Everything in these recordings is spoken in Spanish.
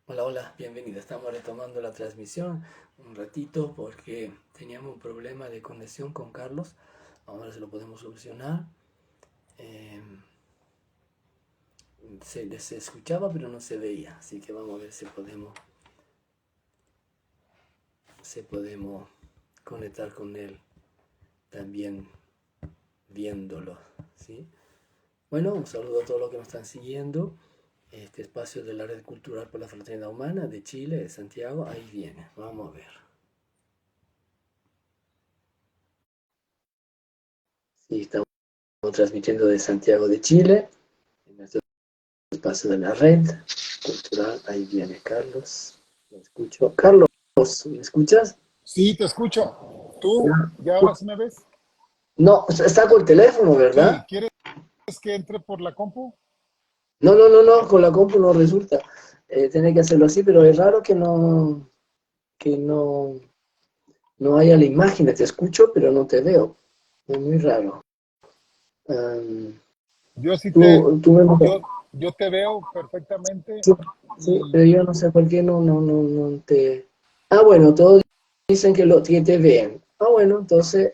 Hola, hola, bienvenido. Estamos retomando la transmisión un ratito porque teníamos un problema de conexión con Carlos. Ahora se lo podemos solucionar. Eh, se escuchaba pero no se veía, así que vamos a ver si podemos conectar con él también viéndolo, ¿sí? Bueno, un saludo a todos los que nos están siguiendo. Este espacio de la Red Cultural por la Fraternidad Humana de Chile, de Santiago, ahí viene. Vamos a ver. Sí, estamos transmitiendo de Santiago de Chile, en nuestro espacio de la red cultural. Ahí viene Carlos. ¿Me escucho? Carlos, ¿me escuchas? Sí, te escucho. ¿Tú ya ahora sí me ves? No, está con el teléfono, Sí, ¿verdad? ¿quieres que entre por la compu? No, no, no, no, con la compu no resulta. Tiene que hacerlo así, pero es raro que no haya la imagen. Te escucho, pero no te veo. Es muy raro. Um, Yo sí tú me... yo te veo perfectamente Sí, sí, y pero yo no sé por qué no te... Ah, bueno, todos dicen que te ven. Ah, bueno, entonces,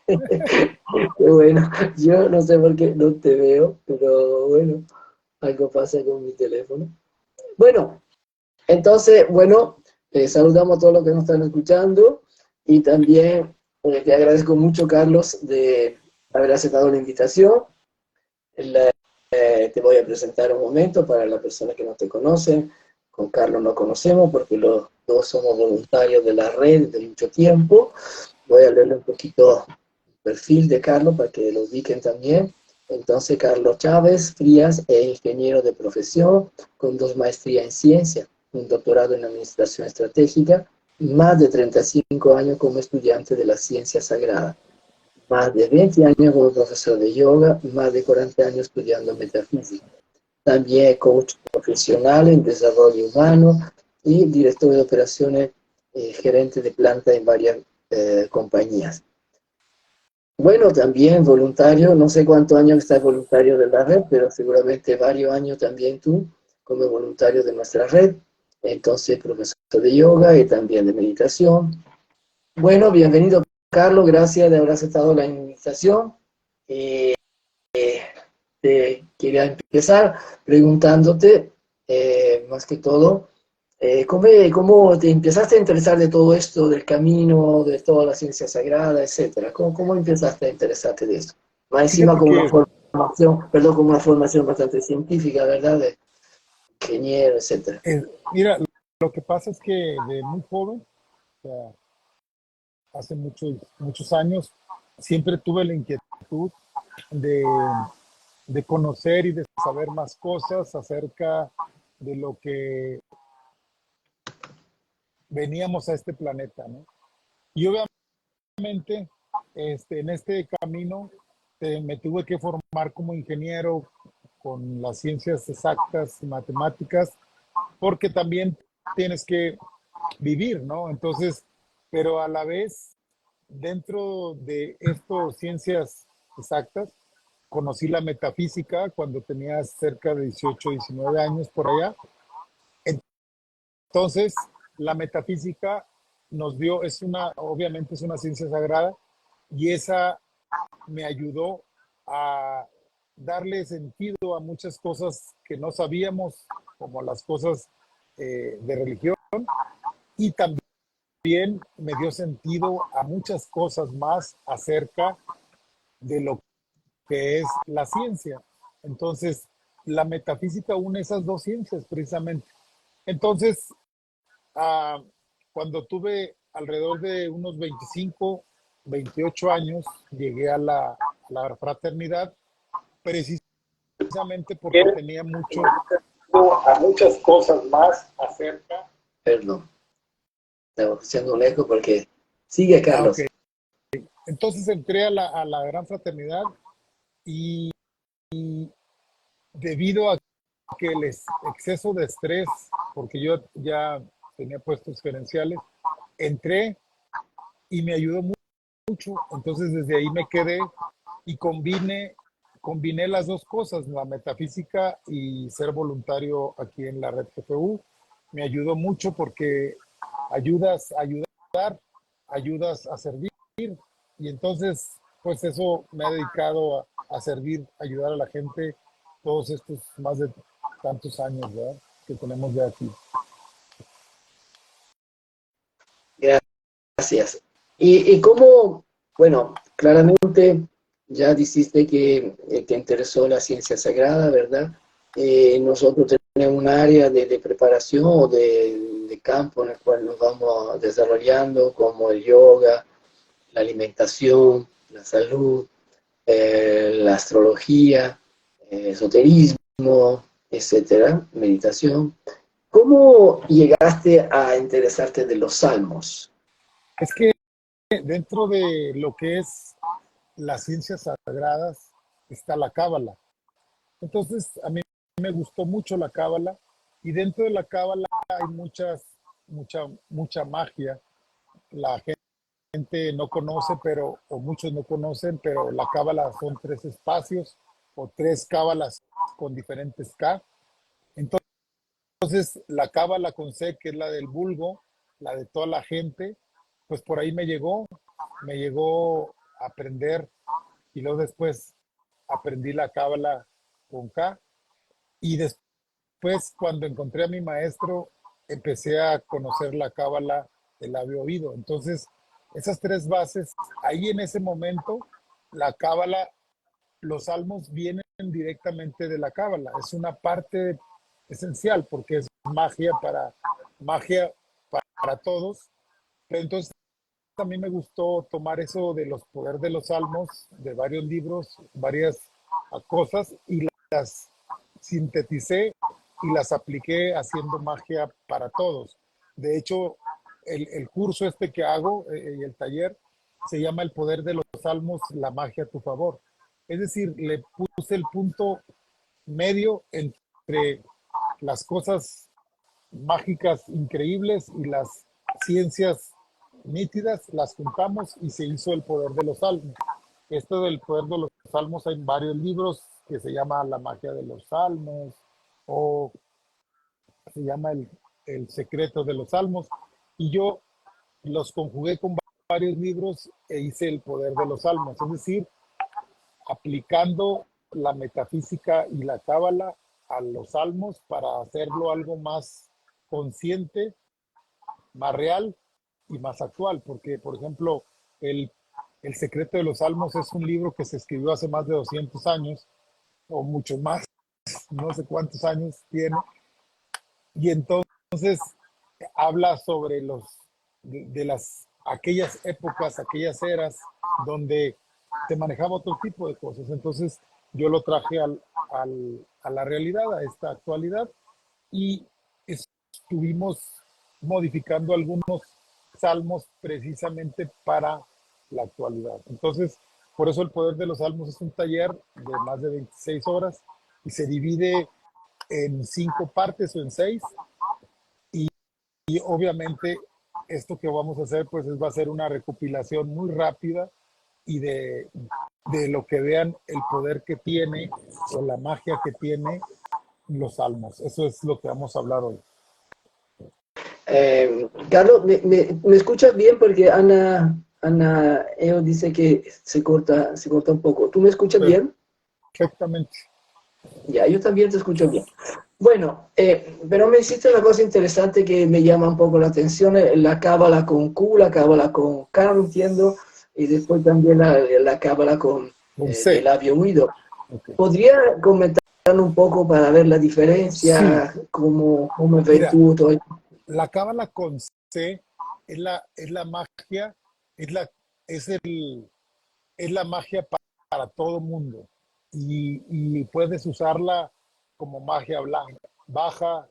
qué bueno, yo no sé por qué no te veo, pero bueno, algo pasa con mi teléfono. Bueno, entonces, bueno, saludamos a todos los que nos están escuchando y también te agradezco mucho, Carlos, de haber aceptado la invitación. Te voy a presentar un momento para las personas que no te conocen. Con Carlos no conocemos porque los dos somos voluntarios de la red de mucho tiempo. Voy a leerle un poquito el perfil de Carlos para que lo ubiquen también. Entonces, Carlos Chávez Frías es ingeniero de profesión con 2 maestrías en ciencia, un doctorado en administración estratégica, más de 35 años como estudiante de la ciencia sagrada, más de 20 años como profesor de yoga, más de 40 años estudiando metafísica. También es coach profesional en desarrollo humano y director de operaciones, gerente de planta en varias compañías. Bueno, también voluntario, no sé cuántos años estás voluntario de la red, pero seguramente varios años también tú como voluntario de nuestra red. Entonces, profesor de yoga y también de meditación. Bueno, bienvenido, Carlos, gracias de haber aceptado la invitación. Eh, Quería empezar preguntándote, más que todo, ¿cómo te empezaste a interesar de todo esto, del camino, de toda la ciencia sagrada, etcétera? ¿Cómo empezaste a interesarte de eso? Más encima fíjate con una que, formación, perdón, con una formación bastante científica, ¿verdad? De ingeniero, etcétera. mira, lo que pasa es que de muy joven, o sea, hace muchos años, siempre tuve la inquietud de, de conocer y de saber más cosas acerca de lo que veníamos a este planeta, ¿no? Y obviamente, en este camino me tuve que formar como ingeniero con las ciencias exactas y matemáticas, porque también tienes que vivir, ¿no? Entonces, pero a la vez, dentro de estas ciencias exactas, conocí la metafísica cuando tenía cerca de 18, 19 años por allá. Entonces, la metafísica nos dio, obviamente es una ciencia sagrada, y esa me ayudó a darle sentido a muchas cosas que no sabíamos, como las cosas de religión, y también me dio sentido a muchas cosas más acerca de lo que es la ciencia. Entonces, la metafísica une esas dos ciencias precisamente. Entonces, ah, cuando tuve alrededor de unos 25, 28 años, llegué a la fraternidad precisamente porque tenía a muchas cosas más acerca. Perdón, estamos haciendo un eco porque... Sigue, Ah, ok. Carlos. Entonces entré a la gran fraternidad y debido a que el exceso de estrés, porque yo ya tenía puestos gerenciales, entré y me ayudó mucho. Entonces desde ahí me quedé y combiné las dos cosas, la metafísica y ser voluntario aquí en la red GFU. me ayudó mucho porque ayudas a ayudar, ayudas a servir, y entonces, pues eso me ha dedicado a servir, ayudar a la gente todos estos más de tantos años, ¿verdad? Que tenemos ya aquí. Gracias. Y cómo, bueno, claramente ya dijiste que te interesó la ciencia sagrada, ¿verdad? Nosotros tenemos un área de preparación o de campo en el cual nos vamos desarrollando, como el yoga, la alimentación, la salud, la astrología, esoterismo, etcétera, meditación. ¿Cómo llegaste a interesarte de los salmos? Es que dentro de lo que es las ciencias sagradas está la cábala. Entonces, a mí me gustó mucho la cábala, y dentro de la cábala hay mucha magia. La gente no conoce, pero, o muchos no conocen, pero la cábala son tres espacios o tres cábalas con diferentes K. Entonces, la cábala con C, que es la del vulgo, la de toda la gente, pues por ahí me llegó a aprender, y luego después aprendí la cábala con K, y después cuando encontré a mi maestro empecé a conocer la cábala del labio oído. Entonces, esas tres bases, ahí en ese momento, la cábala, los salmos vienen directamente de la cábala. Es una parte esencial porque es magia para todos. Pero entonces a mí me gustó tomar eso de los poderes de los salmos, de varios libros, varias cosas, y las sinteticé y las apliqué haciendo magia para todos. De hecho, el curso este que hago y el taller se llama El poder de los salmos, la magia a tu favor. Es decir, le puse el punto medio entre las cosas mágicas increíbles y las ciencias nítidas, las juntamos y se hizo el poder de los salmos. Esto del poder de los salmos hay varios libros que se llama La magia de los salmos, o se llama el secreto de los salmos, y yo los conjugué con varios libros e hice el poder de los salmos, es decir, aplicando la metafísica y la cábala a los salmos para hacerlo algo más consciente, más real y más actual, porque, por ejemplo, el secreto de los salmos es un libro que se escribió hace más de 200 años, o mucho más, no sé cuántos años tiene, y entonces habla sobre de las, aquellas épocas, aquellas eras donde se manejaba otro tipo de cosas. Entonces yo lo traje a la realidad, a esta actualidad, y estuvimos modificando algunos salmos precisamente para la actualidad. Entonces, por eso el poder de los salmos es un taller de más de 26 horas y se divide en 5 partes o en 6, y obviamente esto que vamos a hacer pues va a ser una recopilación muy rápida y de lo que vean el poder que tiene o la magia que tiene los salmos. Eso es lo que vamos a hablar hoy. Carlos, ¿me escuchas bien? Porque Ana Eo dice que se corta un poco. ¿Tú me escuchas bien? Perfectamente. Ya, yo también te escucho bien. Bueno, pero me hiciste una cosa interesante que me llama un poco la atención, la cábala con Q, la cábala con K, no entiendo, y después también la cábala con Con de C. labio oído. Okay. ¿Podría comentar un poco para ver la Sí, diferencia, cómo ves mira, tú todo esto? la cábala con C es la magia, es la, es el, es la magia para todo mundo, y puedes usarla como magia blanca, baja,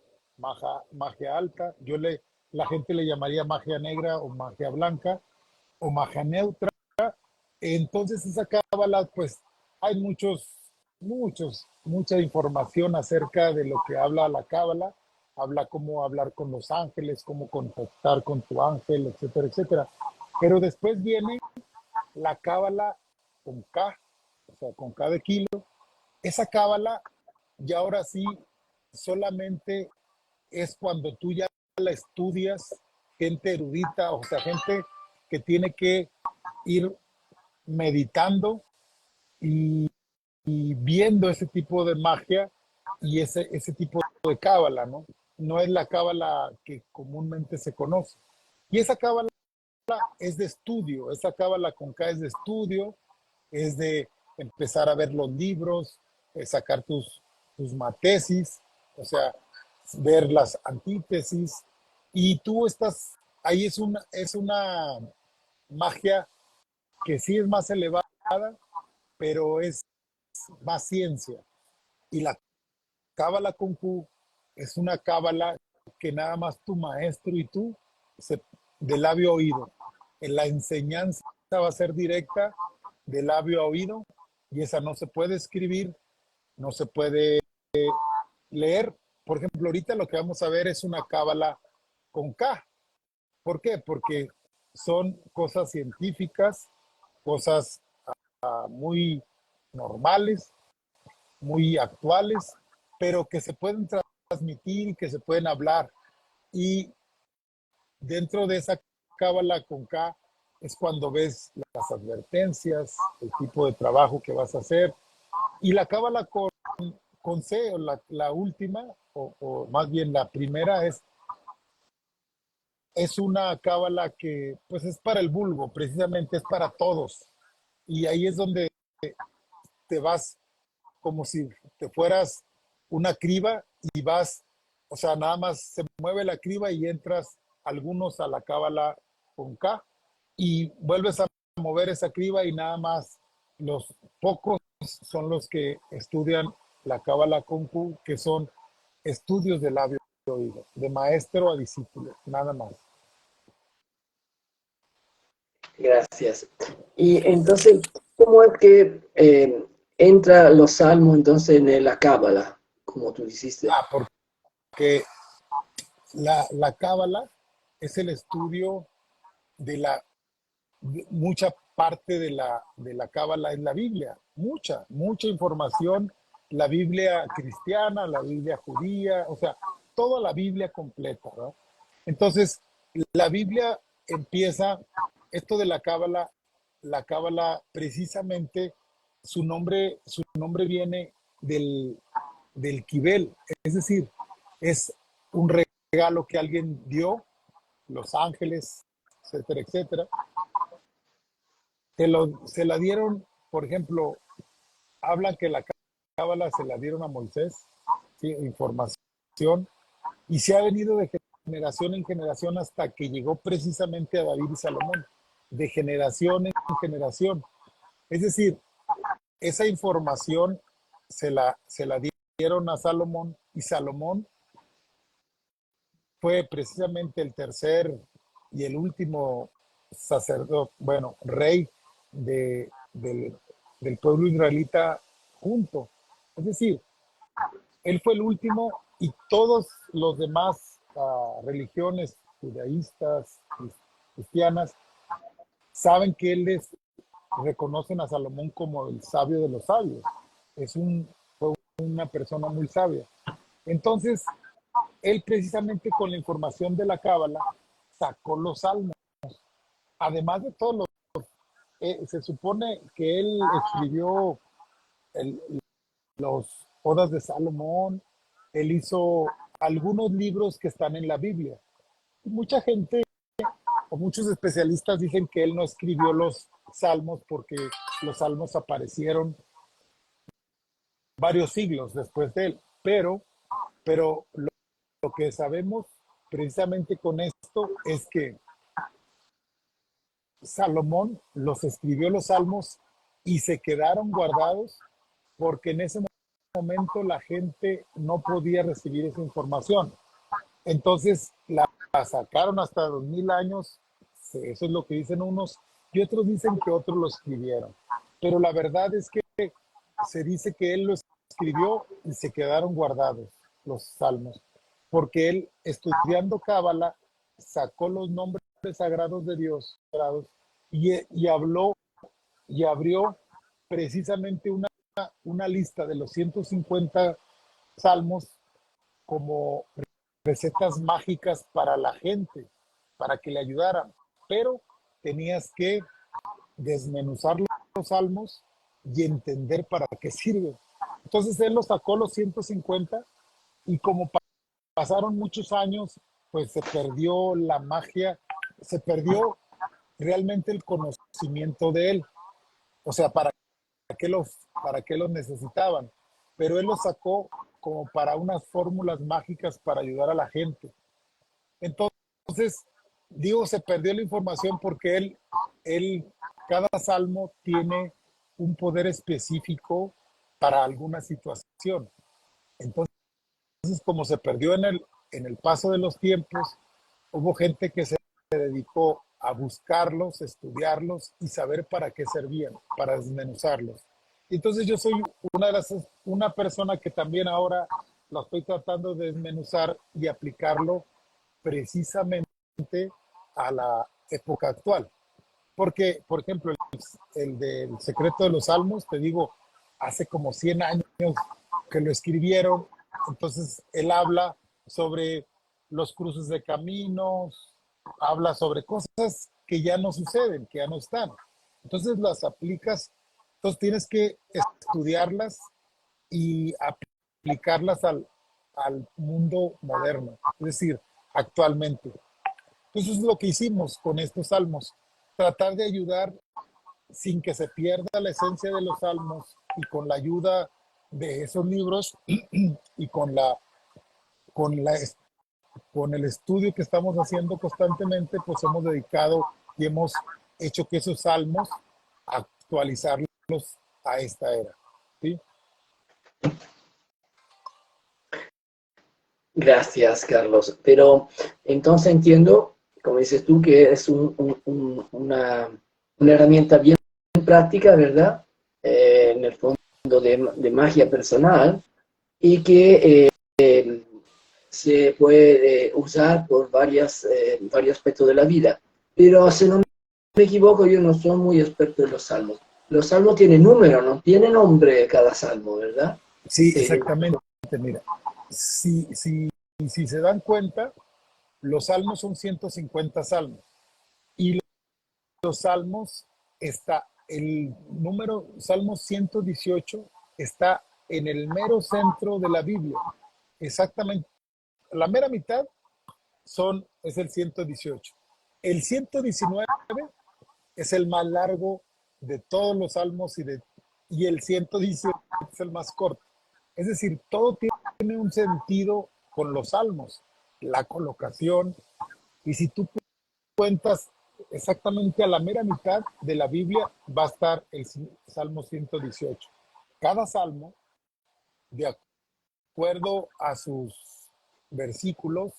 magia alta. La gente le llamaría magia negra o magia blanca o magia neutra. Entonces esa cábala, pues hay mucha información acerca de lo que habla la cábala. Habla cómo hablar con los ángeles, cómo contactar con tu ángel, etcétera, etcétera. Pero después viene la cábala con K, o sea, con K de kilo. Esa cábala ya ahora sí solamente es cuando tú ya la estudias, gente erudita, o sea, gente que tiene que ir meditando y, y viendo ese tipo de magia y ese tipo de cábala, ¿no? No es la cábala que comúnmente se conoce. Y esa cábala es de estudio, esa cábala con K es de estudio, es de empezar a ver los libros, sacar tus matesis, o sea, ver las antítesis, y tú estás, ahí es una magia que sí es más elevada, pero es más ciencia. Y la cábala con Q es una cábala que nada más tu maestro y tú se, de labio a oído. En la enseñanza va a ser directa de labio a oído y esa no se puede escribir, no se puede leer. Por ejemplo, ahorita lo que vamos a ver es una cábala con K. ¿Por qué? Porque son cosas científicas, cosas muy normales, muy actuales, pero que se pueden transmitir, que se pueden hablar. Y dentro de esa cábala con K es cuando ves las advertencias, el tipo de trabajo que vas a hacer. Y la cábala con C, o la última, o más bien la primera, es una cábala que pues es para el vulgo, precisamente es para todos. Y ahí es donde te vas como si te fueras una criba y vas, o sea, nada más se mueve la criba y entras algunos a la cábala con K y vuelves a mover esa criba y nada más los pocos son los que estudian la cábala con Q, que son estudios de labio de oído, de maestro a discípulo, nada más. Gracias. Y entonces, ¿cómo es que entra los salmos entonces en la cábala, como tú hiciste? Porque la cábala es el estudio de mucha parte de la cábala en la Biblia, mucha información, la Biblia cristiana, la Biblia judía, o sea, toda la Biblia completa, ¿no? Entonces, la Biblia empieza, esto de la cábala precisamente, su nombre viene del Kibel, es decir, es un regalo que alguien dio, los ángeles, etcétera, etcétera, se la dieron, por ejemplo, hablan que la cábala se la dieron a Moisés, ¿sí? Información, y se ha venido de generación en generación hasta que llegó precisamente a David y Salomón, de generación en generación. Es decir, esa información se la dieron a Salomón y Salomón fue precisamente el tercer y el último sacerdote, bueno, rey del pueblo israelita junto. Es decir, él fue el último y todos los demás religiones judaístas, cristianas, saben que reconocen a Salomón como el sabio de los sabios. Fue una persona muy sabia. Entonces, él precisamente con la información de la cábala sacó los salmos. Además de todos se supone que él escribió el, los Odas de Salomón, él hizo algunos libros que están en la Biblia. Y mucha gente o muchos especialistas dicen que él no escribió los salmos porque los salmos aparecieron varios siglos después de él, pero lo que sabemos precisamente con esto es que Salomón los escribió los salmos y se quedaron guardados porque en ese momento la gente no podía recibir esa información. Entonces la sacaron hasta 2000 años, eso es lo que dicen unos, y otros dicen que otros lo escribieron. Pero la verdad es que se dice que él lo escribió y se quedaron guardados los salmos, porque él estudiando Cábala sacó los nombres sagrados de Dios y habló y abrió precisamente una lista de los 150 salmos como recetas mágicas para la gente, para que le ayudaran, pero tenías que desmenuzar los salmos y entender para qué sirve. Entonces él los sacó los 150 y como pasaron muchos años, pues se perdió la magia, se perdió realmente el conocimiento de él. O sea, para qué los necesitaban? Pero él los sacó como para unas fórmulas mágicas para ayudar a la gente. Entonces, digo, se perdió la información porque cada salmo tiene un poder específico para alguna situación. Entonces, como se perdió en el paso de los tiempos, hubo gente que se dedicó a buscarlos, estudiarlos y saber para qué servían, para desmenuzarlos. Entonces yo soy una persona que también ahora lo estoy tratando de desmenuzar y aplicarlo precisamente a la época actual. Porque, por ejemplo, el del secreto de los salmos, te digo, hace como 100 años que lo escribieron. Entonces, él habla sobre los cruces de caminos, habla sobre cosas que ya no suceden, que ya no están. Entonces, las aplicas, entonces tienes que estudiarlas y aplicarlas al mundo moderno, es decir, actualmente. Entonces, es lo que hicimos con estos salmos, tratar de ayudar sin que se pierda la esencia de los salmos y con la ayuda de esos libros y con la con el estudio que estamos haciendo constantemente, pues hemos dedicado y hemos hecho que esos salmos actualizarlos a esta era. ¿Sí? Gracias, Carlos. Pero entonces entiendo, como dices tú, que es una herramienta bien práctica, ¿verdad? En el fondo de magia personal y que se puede usar por varios aspectos de la vida. Pero si no me equivoco, yo no soy muy experto en los salmos. Los salmos tienen número, no tiene nombre cada salmo, ¿verdad? Sí, exactamente. Mira, si se dan cuenta, los salmos son 150 salmos y los salmos está, el número Salmo 118 está en el mero centro de la Biblia. Exactamente, la mera mitad es el 118. El 119 es el más largo de todos los salmos y el 117 es el más corto. Es decir, todo tiene un sentido con los salmos, la colocación, y si tú cuentas exactamente a la mera mitad de la Biblia va a estar el Salmo 118. Cada salmo, de acuerdo a sus versículos,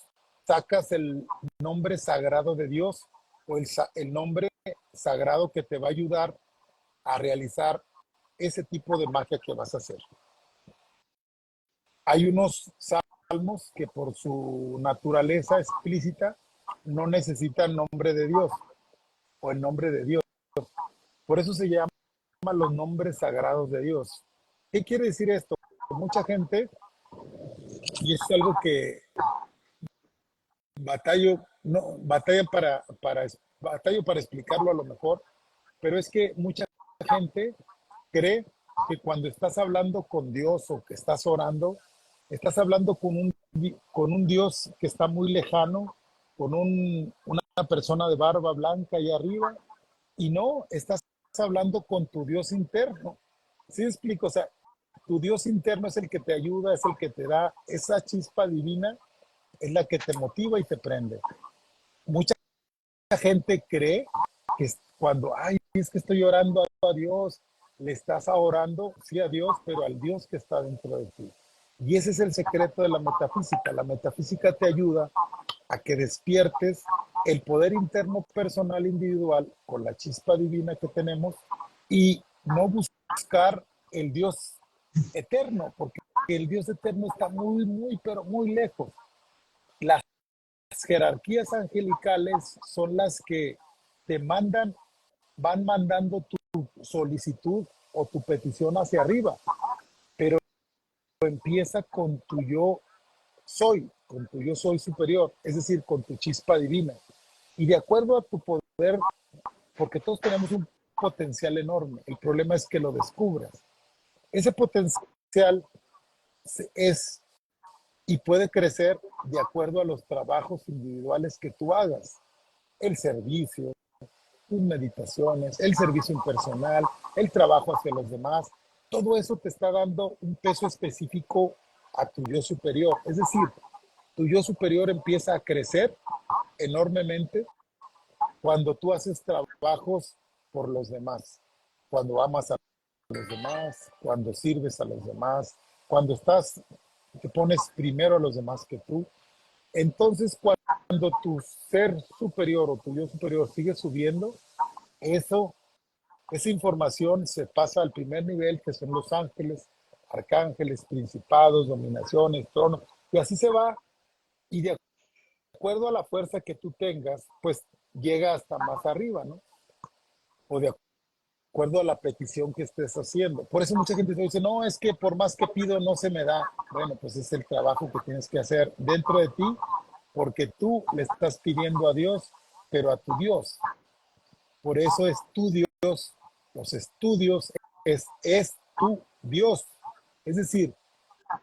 sacas el nombre sagrado de Dios o el nombre sagrado que te va a ayudar a realizar ese tipo de magia que vas a hacer. Hay unos salmos que por su naturaleza explícita no necesitan nombre de Dios o el nombre de Dios. Por eso se llama los nombres sagrados de Dios. ¿Qué quiere decir esto? Mucha gente, y es algo que batallo para explicarlo a lo mejor, pero es que mucha gente cree que cuando estás hablando con Dios o que estás hablando con un Dios que está muy lejano, con una persona de barba blanca allá arriba, y no, estás hablando con tu Dios interno. ¿Sí explico? O sea, tu Dios interno es el que te ayuda, es el que te da esa chispa divina, es la que te motiva y te prende. Mucha gente cree que cuando, ay, es que estoy orando a Dios, le estás orando, sí a Dios, pero al Dios que está dentro de ti. Y ese es el secreto de la metafísica. La metafísica te ayuda a que despiertes el poder interno personal individual con la chispa divina que tenemos y no buscar el Dios eterno, porque el Dios eterno está muy, muy, pero muy lejos. Las jerarquías angelicales son las que te van mandando tu solicitud o tu petición hacia arriba, pero empieza con tu yo soy, con tu yo soy superior, es decir, con tu chispa divina. Y de acuerdo a tu poder, porque todos tenemos un potencial enorme, el problema es que lo descubras. Ese potencial es y puede crecer de acuerdo a los trabajos individuales que tú hagas. El servicio, tus meditaciones, el servicio impersonal, el trabajo hacia los demás, todo eso te está dando un peso específico a tu yo superior. Es decir, tu yo superior empieza a crecer enormemente cuando tú haces trabajos por los demás, cuando amas a los demás, cuando sirves a los demás, cuando te pones primero a los demás que tú. Entonces, cuando tu ser superior o tu yo superior sigue subiendo, eso, esa información se pasa al primer nivel, que son los ángeles, arcángeles, principados, dominaciones, tronos, y así se va, y de acuerdo a la fuerza que tú tengas, pues llega hasta más arriba, ¿no? O de acuerdo a la petición que estés haciendo. Por eso mucha gente dice, no, es que por más que pido no se me da. Bueno, pues es el trabajo que tienes que hacer dentro de ti, porque tú le estás pidiendo a Dios, pero a tu Dios. Por eso estudios, los estudios es tu Dios. Es decir,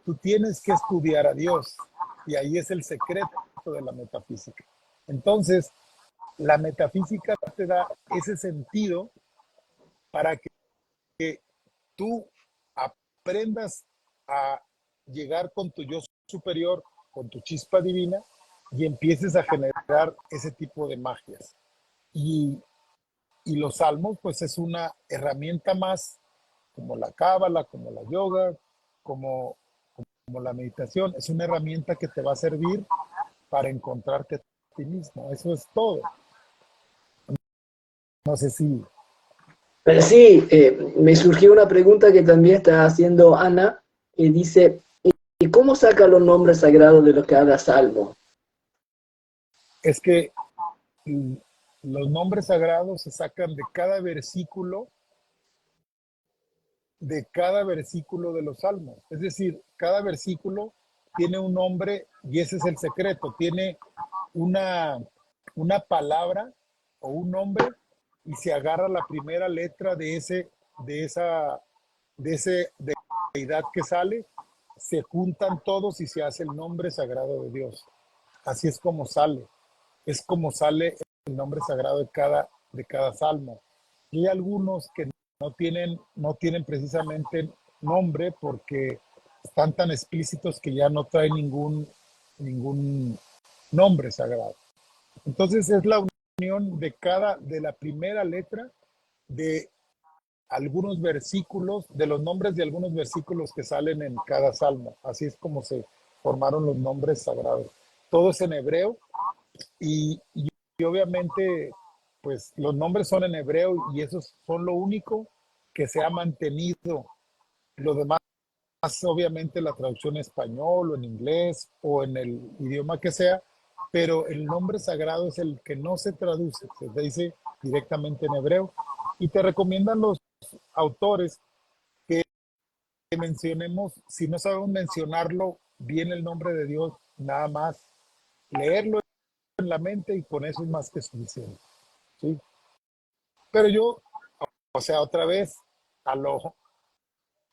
tú tienes que estudiar a Dios y ahí es el secreto de la metafísica. Entonces, la metafísica te da ese sentido para que tú aprendas a llegar con tu yo superior, con tu chispa divina y empieces a generar ese tipo de magias. Y, y los salmos, pues es una herramienta más, como la cábala, como la yoga, como, como la meditación. Es una herramienta que te va a servir para encontrarte a ti mismo. Eso es todo. No sé si... Pero sí, me surgió una pregunta que también está haciendo Ana, y dice, ¿y cómo saca los nombres sagrados de cada salmo? Es que los nombres sagrados se sacan de cada versículo de los salmos. Es decir, cada versículo tiene un nombre y ese es el secreto. Tiene una, una palabra o un nombre y se agarra la primera letra de ese deidad que sale, se juntan todos y se hace el nombre sagrado de Dios. Así es como sale. Es como sale el nombre sagrado de cada salmo. Y hay algunos que no tienen precisamente nombre porque están tan explícitos que ya no traen ningún nombre sagrado. Entonces es la unión de la primera letra de algunos versículos, de los nombres de algunos versículos que salen en cada salmo. Así es como se formaron los nombres sagrados. Todo es en hebreo y obviamente pues los nombres son en hebreo y esos son lo único que se ha mantenido. Lo demás, obviamente la traducción en español o en inglés o en el idioma que sea, pero el nombre sagrado es el que no se traduce, se dice directamente en hebreo. Y te recomiendan los autores que mencionemos, si no sabemos mencionarlo bien el nombre de Dios, nada más leerlo en la mente y con eso es más que suficiente. ¿Sí? Pero yo, o sea, otra vez, a lo,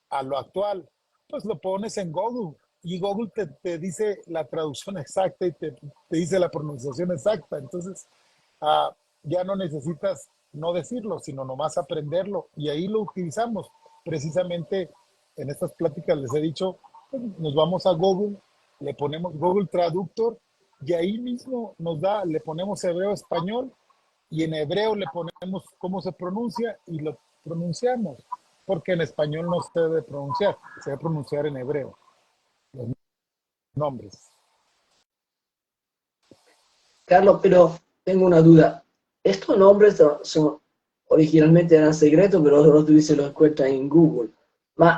a lo actual, pues lo pones en Google y Google te dice la traducción exacta y te dice la pronunciación exacta. Entonces, ya no necesitas no decirlo, sino nomás aprenderlo. Y ahí lo utilizamos. Precisamente en estas pláticas les he dicho, pues, nos vamos a Google, le ponemos Google Traductor y ahí mismo nos da, le ponemos hebreo español y en hebreo le ponemos cómo se pronuncia y lo pronunciamos, porque en español no se debe pronunciar, se debe pronunciar en hebreo, los nombres. Carlos, pero tengo una duda. Estos nombres originalmente eran secretos, pero ahora tú dices los encuentras en Google.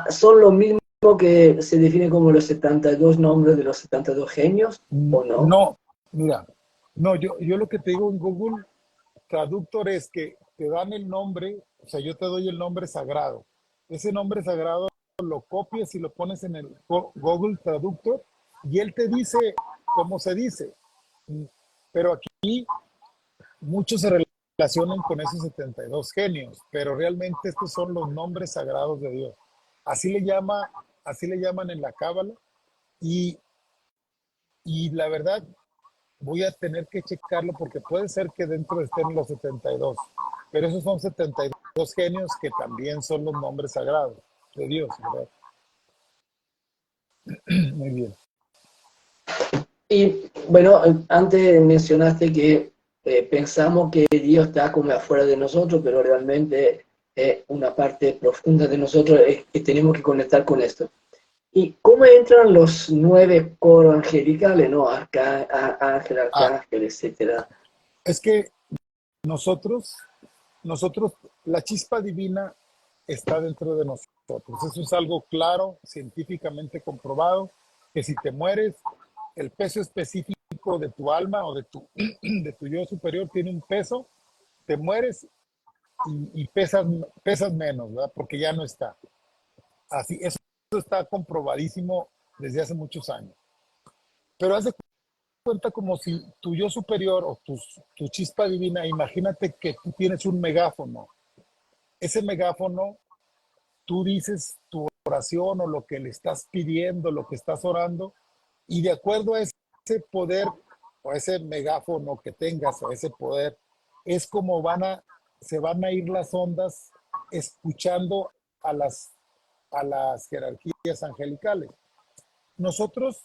¿Son los mismos que se definen como los 72 nombres de los 72 genios o no? No, mira, no, yo lo que te digo en Google Traductor es que te dan el nombre, o sea, yo te doy el nombre sagrado. Ese nombre sagrado lo copias y lo pones en el Google Traductor y él te dice cómo se dice. Pero aquí muchos se relacionan con esos 72 genios, pero realmente estos son los nombres sagrados de Dios. Así le llama, así le llaman en la Cábala y, y la verdad voy a tener que checarlo porque puede ser que dentro estén los 72, pero esos son 72 genios que también son los nombres sagrados de Dios, ¿verdad? Muy bien. Y bueno, antes mencionaste que pensamos que Dios está como afuera de nosotros, pero realmente una parte profunda de nosotros es que tenemos que conectar con esto. ¿Y cómo entran los 9 coros angelicales, no? Ángel, Ah, arcángel, etcétera. es que nosotros, nosotros, la chispa divina está dentro de nosotros. Eso es algo claro, científicamente comprobado, que si te mueres, el peso específico de tu alma o de tu yo superior tiene un peso, te mueres y pesas menos, ¿verdad? Porque ya no está. Así, eso está comprobadísimo desde hace muchos años. Pero haz de cuenta como si tu yo superior o tu chispa divina, imagínate que tú tienes un megáfono. Ese megáfono, tú dices tu oración o lo que le estás pidiendo, lo que estás orando, y de acuerdo a ese poder o a ese megáfono que tengas, o ese poder, es como se van a ir las ondas escuchando a a las jerarquías angelicales. Nosotros,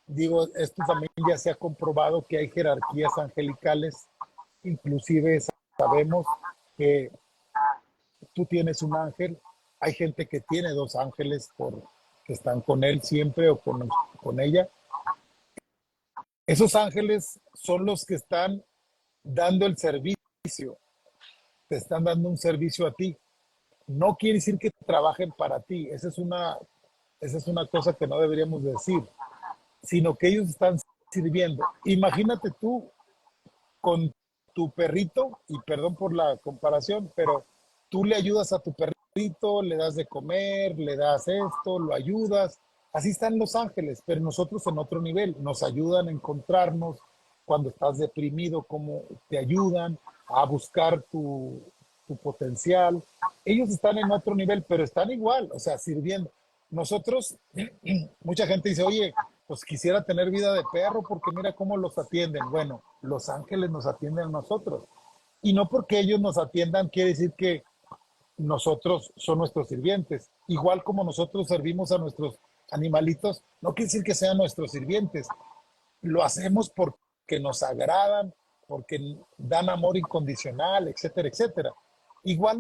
digo, esto también ya se ha comprobado que hay jerarquías angelicales, inclusive sabemos que tú tienes un ángel, hay gente que tiene dos ángeles que están con él siempre o con ella. Esos ángeles son los que están dando el servicio, te están dando un servicio a ti. No quiere decir que trabajen para ti, esa es una cosa que no deberíamos decir, sino que ellos están sirviendo. Imagínate tú con tu perrito, y perdón por la comparación, pero tú le ayudas a tu perrito, le das de comer, le das esto, lo ayudas. Así están los ángeles, pero nosotros en otro nivel. Nos ayudan a encontrarnos cuando estás deprimido, cómo te ayudan a buscar tu potencial. Ellos están en otro nivel, pero están igual, o sea, sirviendo. Nosotros, mucha gente dice, oye, pues quisiera tener vida de perro porque mira cómo los atienden. Bueno, los ángeles nos atienden a nosotros. Y no porque ellos nos atiendan quiere decir que nosotros son nuestros sirvientes. Igual como nosotros servimos a nuestros animalitos, no quiere decir que sean nuestros sirvientes. Lo hacemos porque nos agradan, porque dan amor incondicional, etcétera, etcétera. Igual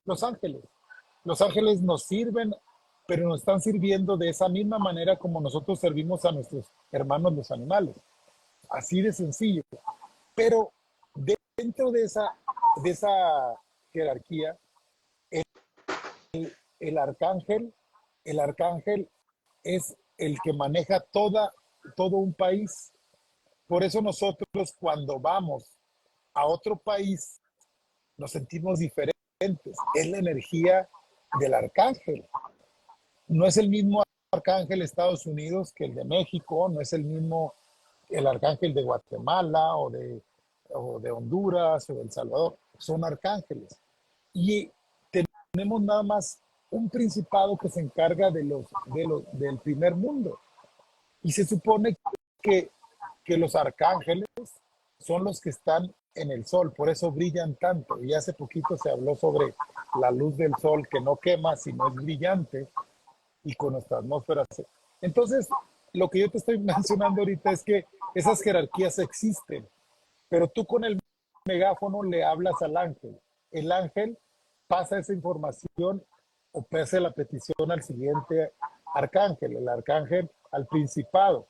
los ángeles. Los ángeles nos sirven, pero nos están sirviendo de esa misma manera como nosotros servimos a nuestros hermanos los animales. Así de sencillo. Pero dentro de esa jerarquía, el, el arcángel, el arcángel es el que maneja todo un país. Por eso nosotros cuando vamos a otro país nos sentimos diferentes. Es la energía del arcángel. No es el mismo arcángel de Estados Unidos que el de México, no es el mismo el arcángel de Guatemala o de Honduras o de El Salvador. Son arcángeles. Y tenemos nada más un principado que se encarga del primer mundo. Y se supone que, que los arcángeles son los que están en el sol, por eso brillan tanto. Y hace poquito se habló sobre la luz del sol que no quema, sino es brillante y con nuestra atmósfera. Entonces, lo que yo te estoy mencionando ahorita es que esas jerarquías existen, pero tú con el megáfono le hablas al ángel. El ángel pasa esa información o pasa la petición al siguiente arcángel, el arcángel al principado.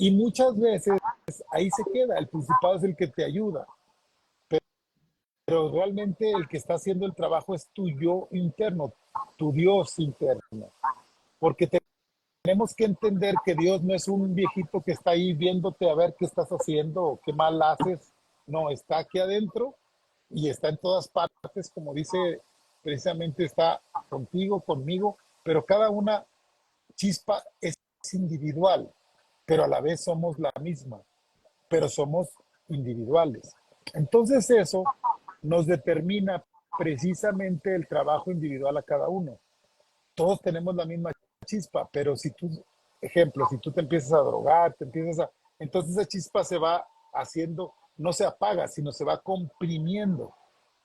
Y muchas veces ahí se queda, el principado es el que te ayuda, pero realmente el que está haciendo el trabajo es tu yo interno, tu Dios interno, porque tenemos que entender que Dios no es un viejito que está ahí viéndote a ver qué estás haciendo o qué mal haces. No, está aquí adentro y está en todas partes, como dice, precisamente está contigo, conmigo, pero cada una chispa es individual, pero a la vez somos la misma, pero somos individuales. Entonces eso nos determina precisamente el trabajo individual a cada uno. Todos tenemos la misma chispa, pero si tú, ejemplo, si tú te empiezas a drogar, entonces esa chispa se va haciendo, no se apaga, sino se va comprimiendo.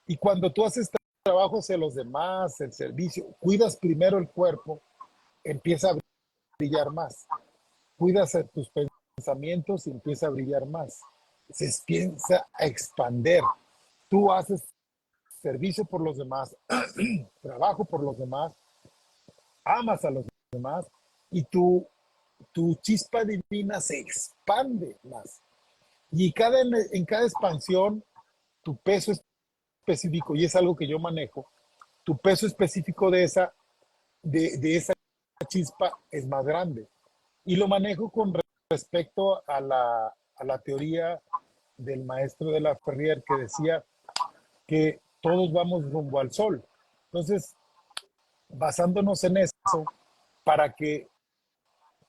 Y cuando tú haces trabajo hacia los demás, el servicio, cuidas primero el cuerpo, empieza a brillar más. Cuidas tus pensamientos y empieza a brillar más. Se empieza a expander. Tú haces servicio por los demás, trabajo por los demás, amas a los demás y tu chispa divina se expande más. Y en cada expansión, tu peso específico, y es algo que yo manejo, tu peso específico de esa chispa es más grande. Y lo manejo con respecto a la teoría del maestro de la Ferrier que decía que todos vamos rumbo al sol. Entonces, basándonos en eso, para que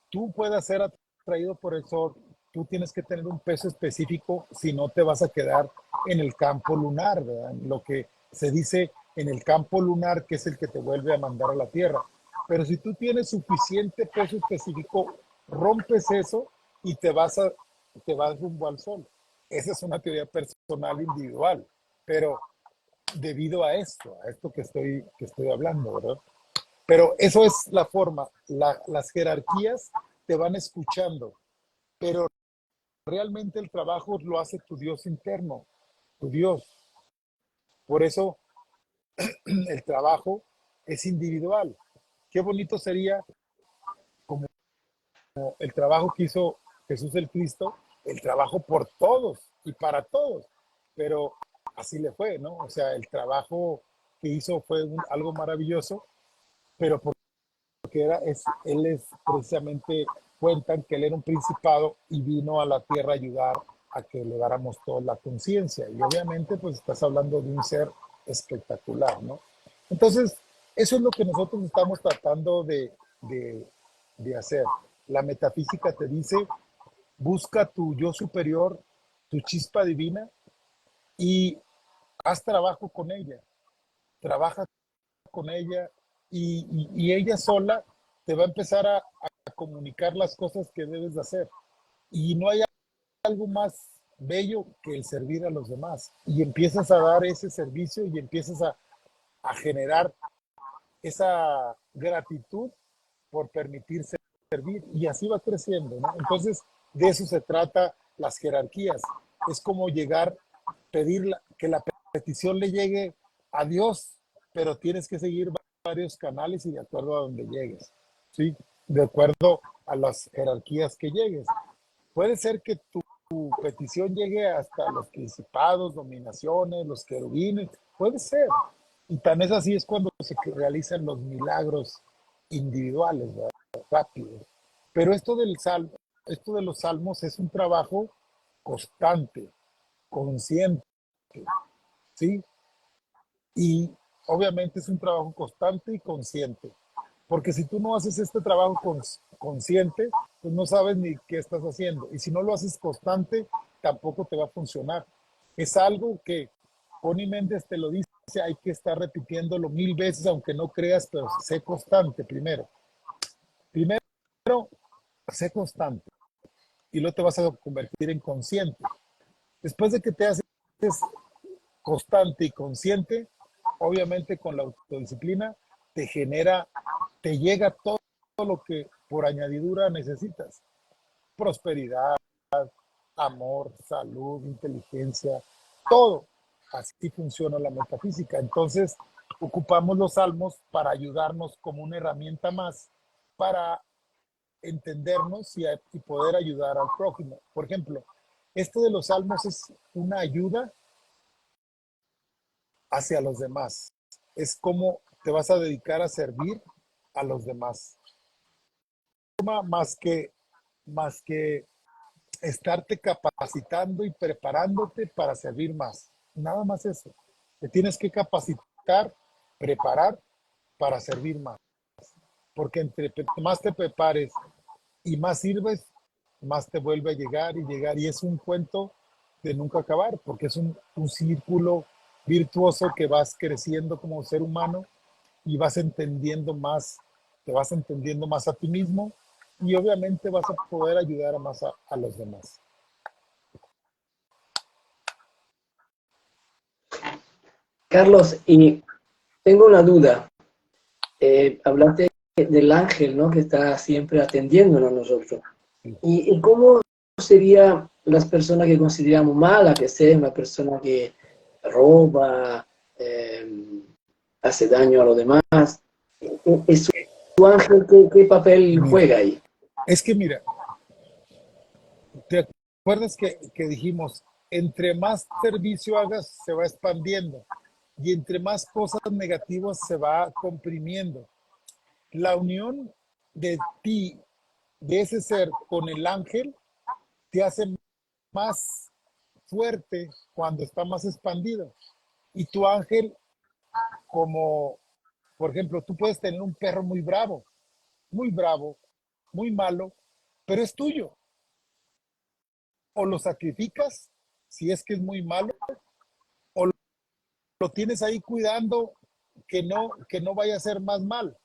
tú puedas ser atraído por el sol, tú tienes que tener un peso específico, si no te vas a quedar en el campo lunar, ¿verdad? Lo que se dice en el campo lunar, que es el que te vuelve a mandar a la Tierra. Pero si tú tienes suficiente peso específico, rompes eso y te vas rumbo al sol. Esa es una teoría personal individual, pero debido a esto que estoy hablando, ¿verdad? Pero eso es la forma. Las jerarquías te van escuchando, pero realmente el trabajo lo hace tu Dios interno, tu Dios. Por eso el trabajo es individual. Qué bonito sería como el trabajo que hizo Jesús el Cristo, el trabajo por todos y para todos. Pero así le fue, ¿no? O sea, el trabajo que hizo fue algo maravilloso, pero porque él es precisamente, cuentan que él era un principado y vino a la tierra a ayudar a que eleváramos toda la conciencia. Y obviamente, pues estás hablando de un ser espectacular, ¿no? Entonces, eso es lo que nosotros estamos tratando de hacer. La metafísica te dice, busca tu yo superior, tu chispa divina y haz trabajo con ella. Trabaja con ella y ella sola te va a empezar a comunicar las cosas que debes de hacer. Y no hay algo más bello que el servir a los demás. Y empiezas a dar ese servicio y empiezas a generar esa gratitud por permitirse servir. Y así va creciendo, ¿no? Entonces, de eso se trata las jerarquías. Es como llegar, que la petición le llegue a Dios, pero tienes que seguir varios canales y de acuerdo a donde llegues, ¿sí? De acuerdo a las jerarquías que llegues. Puede ser que tu petición llegue hasta los principados, dominaciones, los querubines, puede ser. Y tan es así es cuando se realizan los milagros individuales, ¿verdad? Rápidos. Pero esto de los salmos es un trabajo constante, consciente, ¿sí? Y obviamente es un trabajo constante y consciente. Porque si tú no haces este trabajo consciente, pues no sabes ni qué estás haciendo. Y si no lo haces constante, tampoco te va a funcionar. Es algo que Connie Méndez te lo dice, hay que estar repitiéndolo 1000 veces, aunque no creas, pero sé constante primero. Primero, sé constante y luego te vas a convertir en consciente. Después de que te haces constante y consciente, obviamente con la autodisciplina, te llega todo lo que por añadidura necesitas. Prosperidad, amor, salud, inteligencia, todo. Así funciona la metafísica. Entonces, ocupamos los salmos para ayudarnos como una herramienta más para entendernos y poder ayudar al prójimo. Por ejemplo, esto de los salmos es una ayuda hacia los demás. Es como te vas a dedicar a servir a los demás. Más que estarte capacitando y preparándote para servir más. Nada más eso. Te tienes que capacitar, preparar para servir más. Porque entre más te prepares y más sirves, más te vuelve a llegar y llegar. Y es un cuento de nunca acabar, porque es un círculo virtuoso que vas creciendo como ser humano y vas entendiendo más, te vas entendiendo más a ti mismo y obviamente vas a poder ayudar a más a los demás. Carlos, y tengo una duda. Hablaste del ángel, ¿no? Que está siempre atendiéndonos a nosotros. ¿Y cómo sería las personas que consideramos mala, que sea una persona que roba, hace daño a los demás? ¿Es su ángel qué papel Mira, juega ahí? es que mira, ¿te acuerdas que dijimos, entre más servicio hagas, se va expandiendo y entre más cosas negativas se va comprimiendo? La unión de ti, de ese ser con el ángel, te hace más fuerte cuando está más expandido. Y tu ángel, como por ejemplo, tú puedes tener un perro muy bravo, muy malo, pero es tuyo. O lo sacrificas si es que es muy malo, o lo tienes ahí cuidando que no vaya a ser más mal.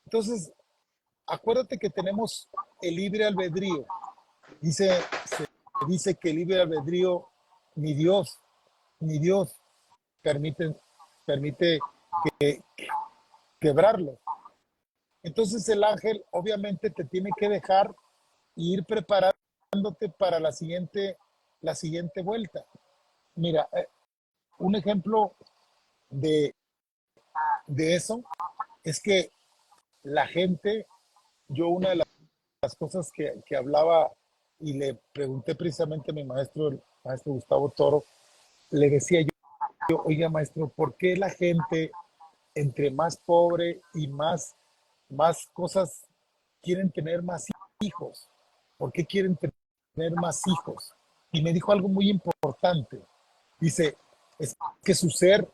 Entonces, acuérdate que tenemos el libre albedrío. Se dice que el libre albedrío, ni Dios, ni Dios permite, permite que, quebrarlo. Entonces el ángel obviamente te tiene que dejar e ir preparándote para la siguiente vuelta. Mira, un ejemplo de, de eso es que la gente, yo una de las cosas que hablaba y le pregunté precisamente a mi maestro, el maestro Gustavo Toro, le decía yo, oiga maestro, ¿por qué la gente entre más pobre y más cosas quieren tener más hijos? ¿Por qué quieren tener más hijos? Y me dijo algo muy importante. Dice, es que su ser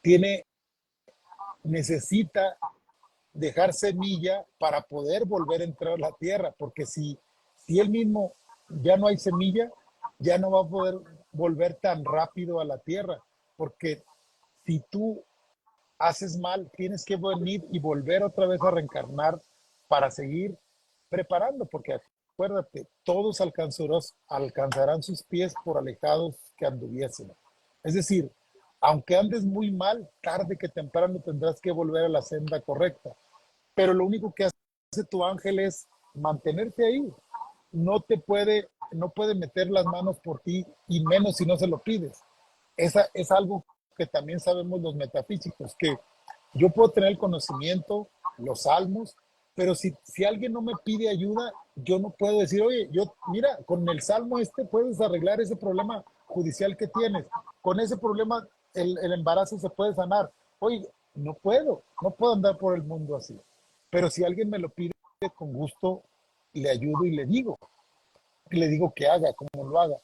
tiene, necesita dejar semilla para poder volver a entrar a la tierra, porque si él mismo ya no hay semilla, ya no va a poder volver tan rápido a la tierra, porque si tú haces mal, tienes que venir y volver otra vez a reencarnar para seguir preparando, porque acuérdate, todos alcanzarán sus pies por alejados que anduviesen. Es decir, aunque andes muy mal, tarde que temprano tendrás que volver a la senda correcta. Pero lo único que hace tu ángel es mantenerte ahí. No puede meter las manos por ti y menos si no se lo pides. Esa es algo que también sabemos los metafísicos, que yo puedo tener el conocimiento, los salmos, pero si alguien no me pide ayuda, yo no puedo decir, oye, mira, con el salmo este puedes arreglar ese problema judicial que tienes, con ese problema el embarazo se puede sanar. Oye, no puedo andar por el mundo así. Pero si alguien me lo pide, con gusto le ayudo y le digo que haga, como lo haga.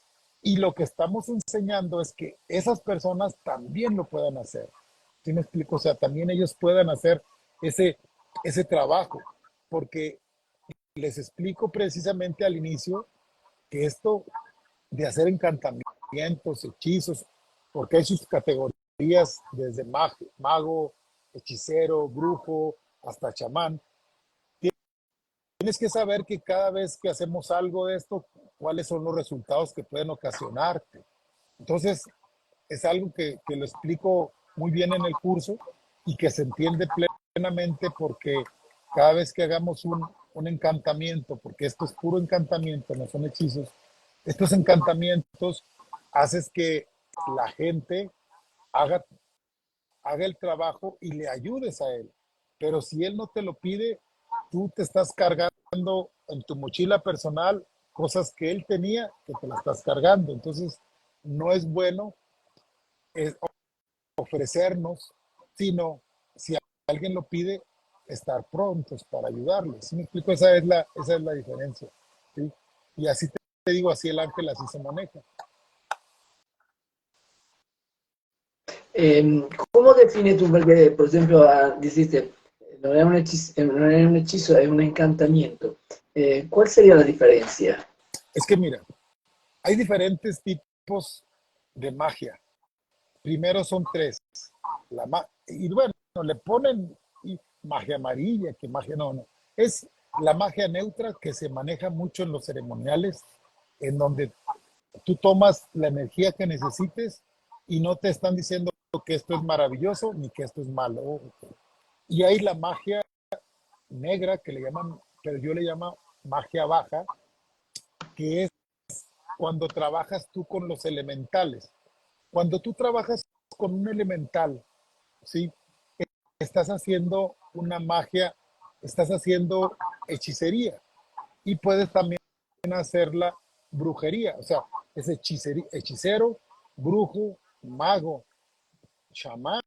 Y lo que estamos enseñando es que esas personas también lo puedan hacer. ¿Sí me explico? O sea, también ellos puedan hacer ese, ese trabajo. Porque les explico precisamente al inicio que esto de hacer encantamientos, hechizos, porque hay sus categorías desde mago, hechicero, brujo, hasta chamán. Tienes que saber que cada vez que hacemos algo de esto, cuáles son los resultados que pueden ocasionarte. Entonces, es algo que lo explico muy bien en el curso y que se entiende plenamente porque cada vez que hagamos un encantamiento, porque esto es puro encantamiento, no son hechizos, estos encantamientos haces que la gente haga, haga el trabajo y le ayudes a él. Pero si él no te lo pide, tú te estás cargando en tu mochila personal cosas que él tenía, que te las estás cargando. Entonces, no es bueno ofrecernos, sino si alguien lo pide, estar prontos para ayudarles. ¿Sí me explico? Esa es la diferencia. ¿Sí? Y así te digo, así el ángel así se maneja. ¿Cómo define tú, porque, por ejemplo, dijiste, no es un hechizo, es un encantamiento? ¿Cuál sería la diferencia? Es que mira, hay diferentes tipos de magia. Primero son tres. Y bueno, le ponen magia amarilla, que magia no. Es la magia neutra que se maneja mucho en los ceremoniales, en donde tú tomas la energía que necesites y no te están diciendo que esto es maravilloso ni que esto es malo. Y hay la magia negra que le llaman, pero yo le llamo magia baja, que es cuando trabajas tú con los elementales. Cuando tú trabajas con un elemental, ¿sí? Estás haciendo una magia, estás haciendo hechicería y puedes también hacer la brujería, o sea, es hechicero, brujo, mago, chamán,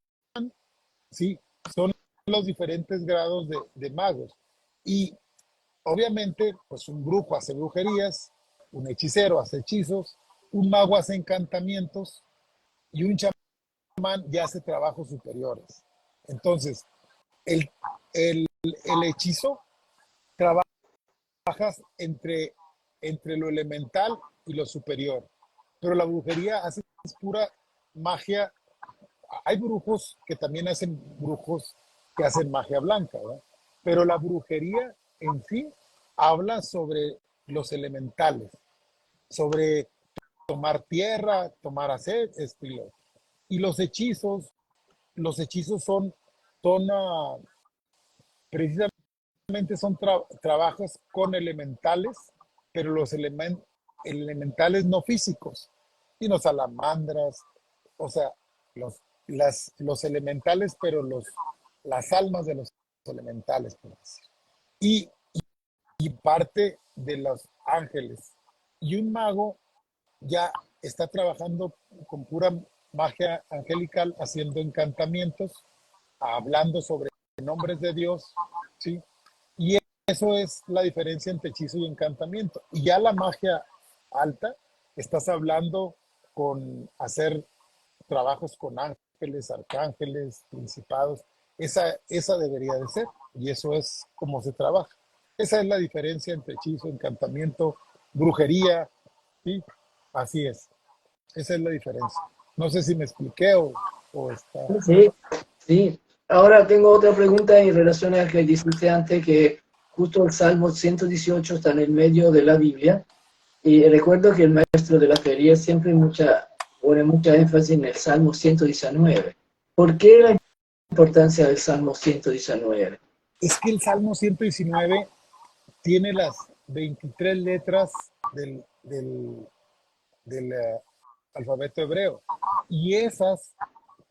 sí, son los diferentes grados de magos. Y obviamente, pues un brujo hace brujerías, un hechicero hace hechizos, un mago hace encantamientos y un chamán ya hace trabajos superiores. Entonces, el, el hechizo trabajas entre lo elemental y lo superior, pero la brujería es pura magia. Hay brujos que también hacen brujos que hacen magia blanca, ¿verdad? Pero la brujería en sí habla sobre los elementales, sobre tomar tierra, tomar hacer, estilo. Y los hechizos son precisamente son trabajos con elementales, pero los elementales no físicos, sino salamandras, o sea, los, los elementales, pero las almas de los elementales, por decir. Y, y parte de los ángeles. Y un mago ya está trabajando con pura magia angelical, haciendo encantamientos, hablando sobre nombres de Dios, ¿sí? Y eso es la diferencia entre hechizo y encantamiento. Y ya la magia alta, estás hablando con hacer trabajos con ángeles, arcángeles, principados. Esa debería de ser. Y eso es como se trabaja. Esa es la diferencia entre hechizo, encantamiento, brujería. ¿Sí? Así es. Esa es la diferencia. No sé si me expliqué o está. Sí, sí. Ahora tengo otra pregunta en relación a que dijiste antes que justo el Salmo 118 está en el medio de la Biblia. Y recuerdo que el maestro de la feria siempre pone mucha énfasis en el Salmo 119. ¿Por qué la importancia del Salmo 119? Es que el Salmo 119 tiene las 23 letras del alfabeto hebreo. Y esas,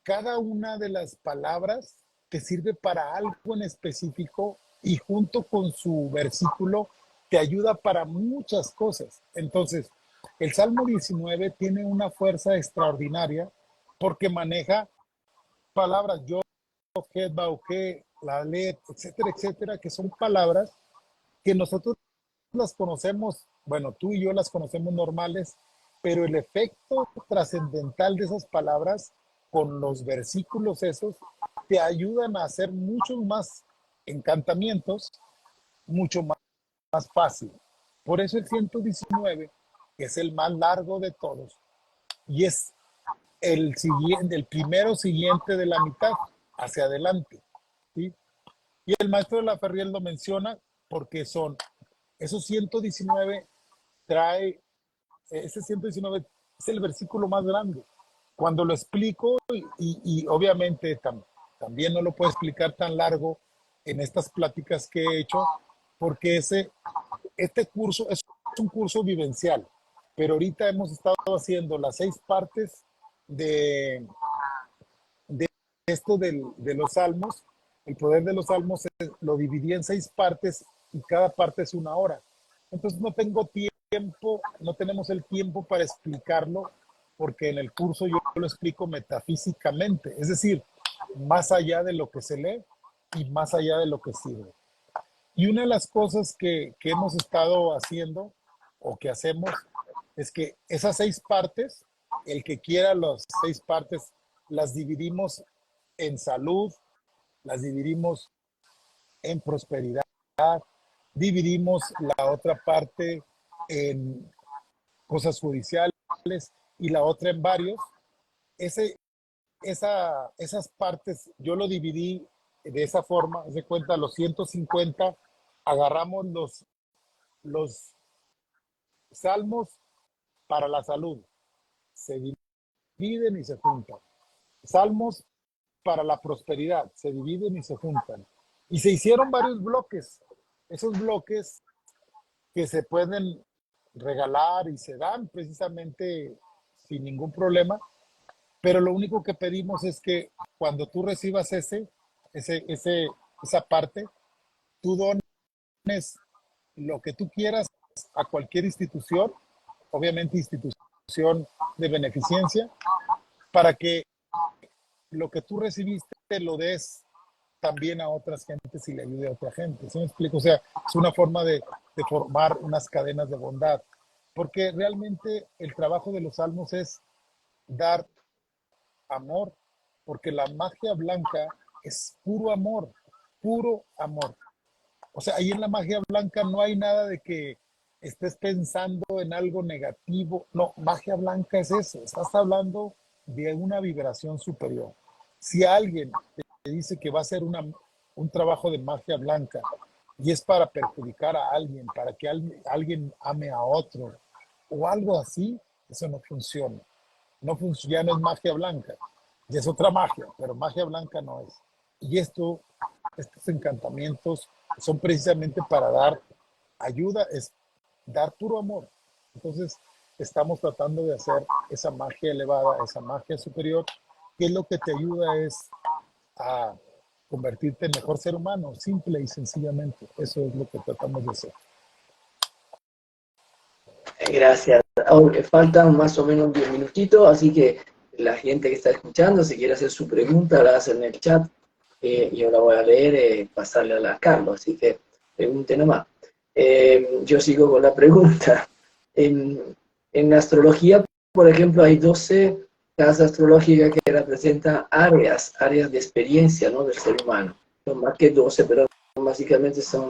cada una de las palabras te sirve para algo en específico y junto con su versículo te ayuda para muchas cosas. Entonces, el Salmo 19 tiene una fuerza extraordinaria porque maneja palabras yo, que, bauque, la let, etcétera, etcétera, que son palabras que nosotros las conocemos, bueno, tú y yo las conocemos normales, pero el efecto trascendental de esas palabras con los versículos esos te ayudan a hacer muchos más encantamientos, mucho más fácil. Por eso el 119, que es el más largo de todos, y es el siguiente, el primero siguiente de la mitad hacia adelante, ¿sí? Y el maestro de la Ferriel lo menciona porque son esos 119 trae, ese 119 es el versículo más grande. Cuando lo explico, y obviamente también no lo puedo explicar tan largo en estas pláticas que he hecho, porque este curso es un curso vivencial, pero ahorita hemos estado haciendo las 6 partes de, de esto de los salmos. El poder de los salmos lo dividí en 6 partes y cada parte es 1 hora. Entonces no tengo tiempo, no tenemos el tiempo para explicarlo porque en el curso yo lo explico metafísicamente, es decir, más allá de lo que se lee y más allá de lo que sirve. Y una de las cosas que hemos estado haciendo o que hacemos es que esas 6 partes, el que quiera las 6 partes, las dividimos en salud, las dividimos en prosperidad, dividimos la otra parte en cosas judiciales y la otra en varios. Ese, esas partes yo lo dividí de esa forma, haz de cuenta, los 150 agarramos los salmos para la salud, se dividen y se juntan. Salmos para la prosperidad, se dividen y se juntan. Y se hicieron varios bloques. Esos bloques que se pueden regalar y se dan precisamente sin ningún problema, pero lo único que pedimos es que cuando tú recibas esa parte, tú dones lo que tú quieras a cualquier institución, obviamente institución de beneficencia, para que lo que tú recibiste lo des también a otras gentes y le ayude a otra gente. ¿Sí me explico? O sea, es una forma de formar unas cadenas de bondad, porque realmente el trabajo de los salmos es dar amor, porque la magia blanca es puro amor, puro amor. O sea, ahí en la magia blanca no hay nada de que estés pensando en algo negativo. No, magia blanca es eso. Estás hablando de una vibración superior. Si alguien te dice que va a hacer un trabajo de magia blanca y es para perjudicar a alguien, para que alguien ame a otro o algo así, eso no funciona. No funciona, ya no es magia blanca, ya es otra magia, pero magia blanca no es. Y estos encantamientos son precisamente para dar ayuda, es dar puro amor. Entonces, estamos tratando de hacer esa magia elevada, esa magia superior, que lo que te ayuda es a convertirte en mejor ser humano, simple y sencillamente. Eso es lo que tratamos de hacer. Gracias. Aún faltan más o menos 10 minutitos, así que la gente que está escuchando, si quiere hacer su pregunta, la hace en el chat. Yo la voy a leer, pasarle a la Carlos, así que pregunte nomás. Yo sigo con la pregunta. En astrología, por ejemplo, hay 12 casas astrológicas que representan áreas de experiencia, ¿no?, del ser humano. Son más que 12, pero básicamente son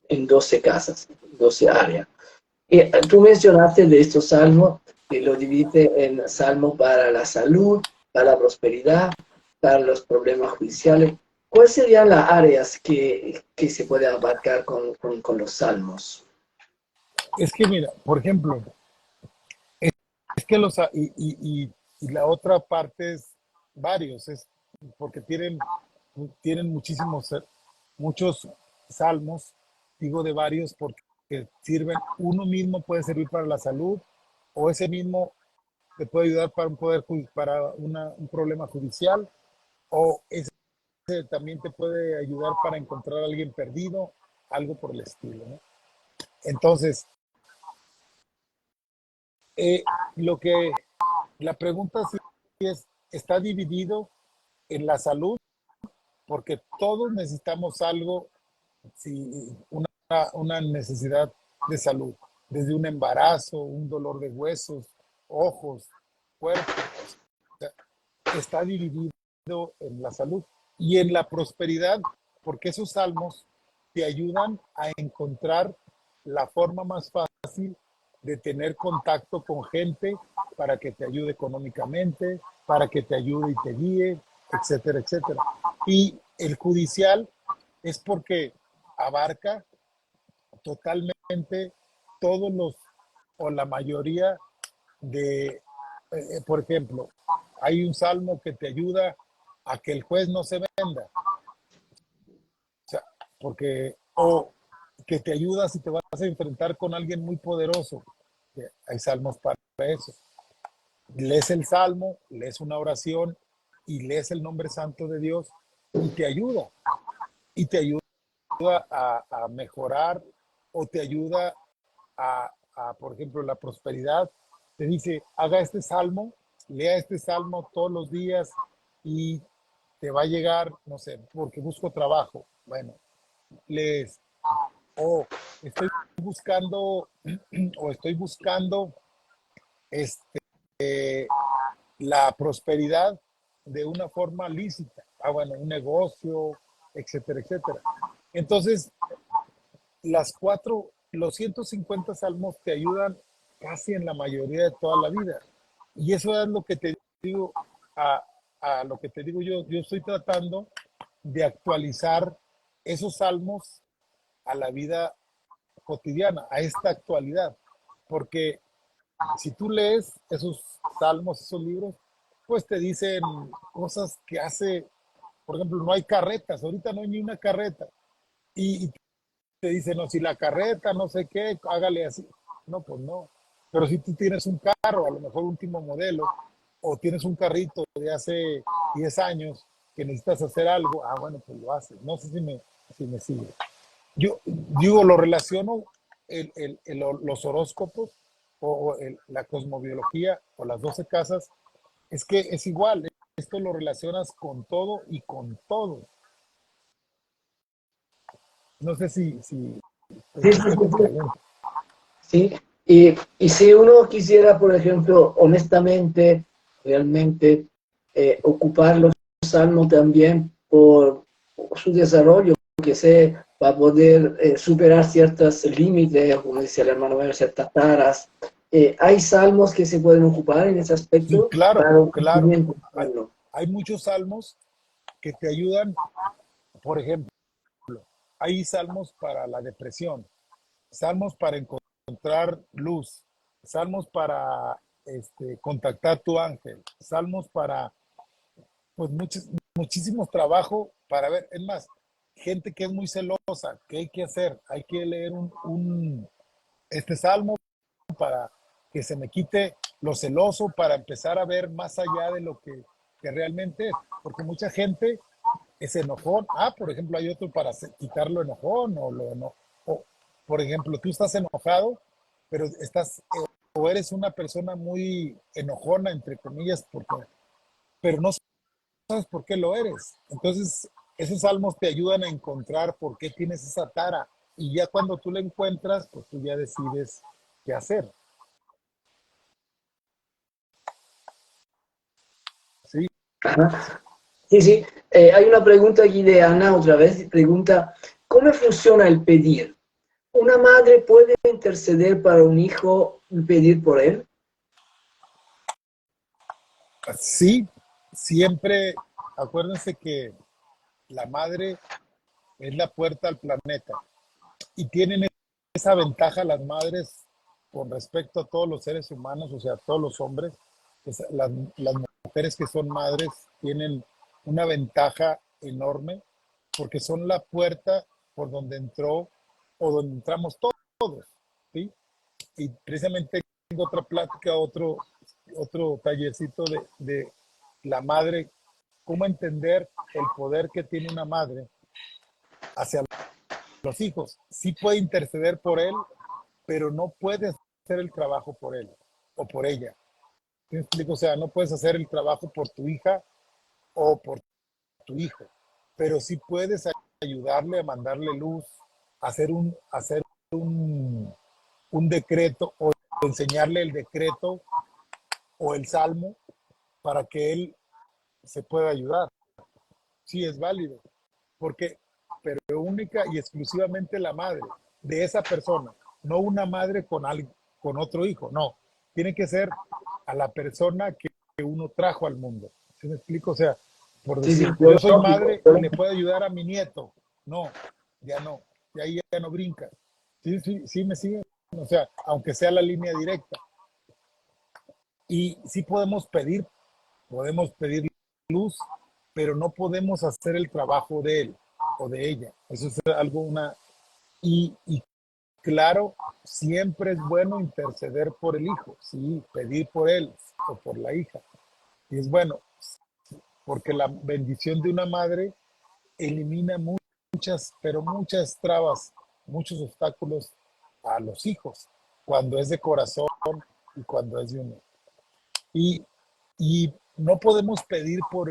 en 12 casas, 12 áreas. Tú mencionaste de estos salmos, que lo dividiste en salmos para la salud, para la prosperidad, para los problemas judiciales. ¿Cuáles serían las áreas que se pueden abarcar con los salmos? Es que mira, por ejemplo, es que y la otra parte es varios, es porque tienen muchos salmos, digo de varios, porque sirven, uno mismo puede servir para la salud, o ese mismo te puede ayudar para un problema judicial, o ese también te puede ayudar para encontrar a alguien perdido, algo por el estilo, ¿no? Entonces, eh, lo que la pregunta sí es, ¿está dividido en la salud? Porque todos necesitamos algo, si, una necesidad de salud, desde un embarazo, un dolor de huesos, ojos, cuerpo. O sea, está dividido en la salud y en la prosperidad, porque esos salmos te ayudan a encontrar la forma más fácil de tener contacto con gente para que te ayude económicamente, para que te ayude y te guíe, etcétera, etcétera. Y el judicial es porque abarca totalmente todos o la mayoría por ejemplo, hay un salmo que te ayuda a que el juez no se venda, o sea, o que te ayuda si te vas a enfrentar con alguien muy poderoso, que hay salmos para eso. Lees el salmo, lees una oración y lees el nombre santo de Dios y te ayuda a mejorar o te ayuda por ejemplo, la prosperidad. Te dice, haga este salmo, lea este salmo todos los días y te va a llegar, no sé, porque busco trabajo. Bueno, lees, o estoy buscando, o estoy buscando este, la prosperidad de una forma lícita. Ah, bueno, un negocio, etcétera, etcétera. Entonces, los 150 salmos te ayudan casi en la mayoría de toda la vida. Y eso es lo que te digo, a, a lo que te digo yo estoy tratando de actualizar esos salmos a la vida cotidiana, a esta actualidad. Porque si tú lees esos salmos, esos libros, pues te dicen cosas que hace, por ejemplo, no hay carretas, ahorita no hay ni una carreta. Y te dicen, no, si la carreta, no sé qué, hágale así. No, pues no. Pero si tú tienes un carro, a lo mejor último modelo, o tienes un carrito de hace 10 años que necesitas hacer algo, bueno, pues lo haces. No sé si me sigue. Yo digo, lo relaciono los horóscopos la cosmobiología o las 12 casas, es que es igual, esto lo relacionas con todo y con todo. No sé si Sí, sí, entiendes sí, mi sí. pregunta. Sí. Y si uno quisiera, por ejemplo, honestamente, realmente ocupar los salmos también por su desarrollo, que sé, para poder superar ciertos límites, como decía el hermano Mayor, ciertas taras. ¿Hay salmos que se pueden ocupar en ese Sí, aspecto claro, para un claro. crecimiento Hay, interno? hay muchos salmos que te ayudan, por ejemplo, hay salmos para la depresión, salmos para encontrar luz, salmos para contactar tu ángel, salmos para pues muchísimos trabajos para ver. Es más, gente que es muy celosa, ¿qué hay que hacer? Hay que leer este salmo para que se me quite lo celoso, para empezar a ver más allá de lo que realmente es. Porque mucha gente es enojón. Por ejemplo, hay otro para quitarlo enojón o, por ejemplo, tú estás enojado, pero o eres una persona muy enojona, entre comillas, pero no sabes por qué lo eres. Entonces, esos salmos te ayudan a encontrar por qué tienes esa tara. Y ya cuando tú la encuentras, pues tú ya decides qué hacer. ¿Sí? Ajá. Sí, sí. Hay una pregunta aquí de Ana, otra vez, pregunta, ¿cómo funciona el pedir? ¿Una madre puede interceder para un hijo y pedir por él? Sí, siempre, acuérdense que la madre es la puerta al planeta y tienen esa ventaja las madres con respecto a todos los seres humanos, o sea, a todos los hombres. Las mujeres que son madres tienen una ventaja enorme porque son la puerta por donde entró o donde entramos todos, ¿sí? Y precisamente tengo otra plática, otro tallercito de la madre, cómo entender el poder que tiene una madre hacia los hijos. Sí puede interceder por él, pero no puede hacer el trabajo por él o por ella. ¿Sí me explico? O sea, no puedes hacer el trabajo por tu hija o por tu hijo, pero sí puedes ayudarle a mandarle luz, hacer un decreto o enseñarle el decreto o el salmo para que él se pueda ayudar. Sí, es válido, porque, pero única y exclusivamente la madre de esa persona, no una madre con otro hijo, no. Tiene que ser a la persona que uno trajo al mundo. ¿Sí me explico? O sea, por Sí, sí, decir, yo soy biológico. madre y le puedo ayudar a mi nieto. No, ya no, de ahí ya no brinca. Sí, sí, sí me siguen. O sea, aunque sea la línea directa. Y sí podemos pedir luz, pero no podemos hacer el trabajo de él o de ella. Eso es y claro, siempre es bueno interceder por el hijo, sí, pedir por él o por la hija. Y es bueno, porque la bendición de una madre elimina muchas, pero muchas trabas, muchos obstáculos a los hijos, cuando es de corazón y cuando es de uno. Y, y no podemos pedir por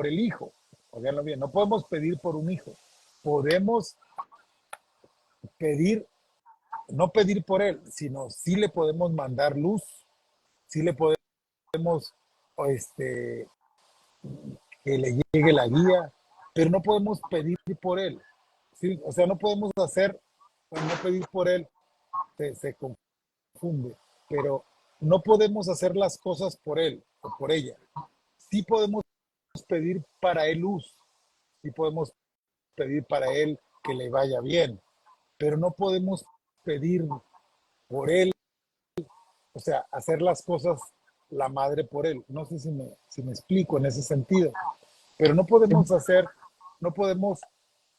el hijo, oiganlo bien, no podemos pedir por un hijo, podemos pedir, no pedir por él, sino sí le podemos mandar luz, sí le podemos que le llegue la guía, pero no podemos pedir por él, ¿sí? O sea, no podemos hacer, o no pedir por él, se confunde, pero no podemos hacer las cosas por él o por ella. Sí podemos pedir para él luz, sí podemos pedir para él que le vaya bien, pero no podemos pedir por él, o sea, hacer las cosas la madre por él. No sé si me explico en ese sentido, pero no podemos hacer, no podemos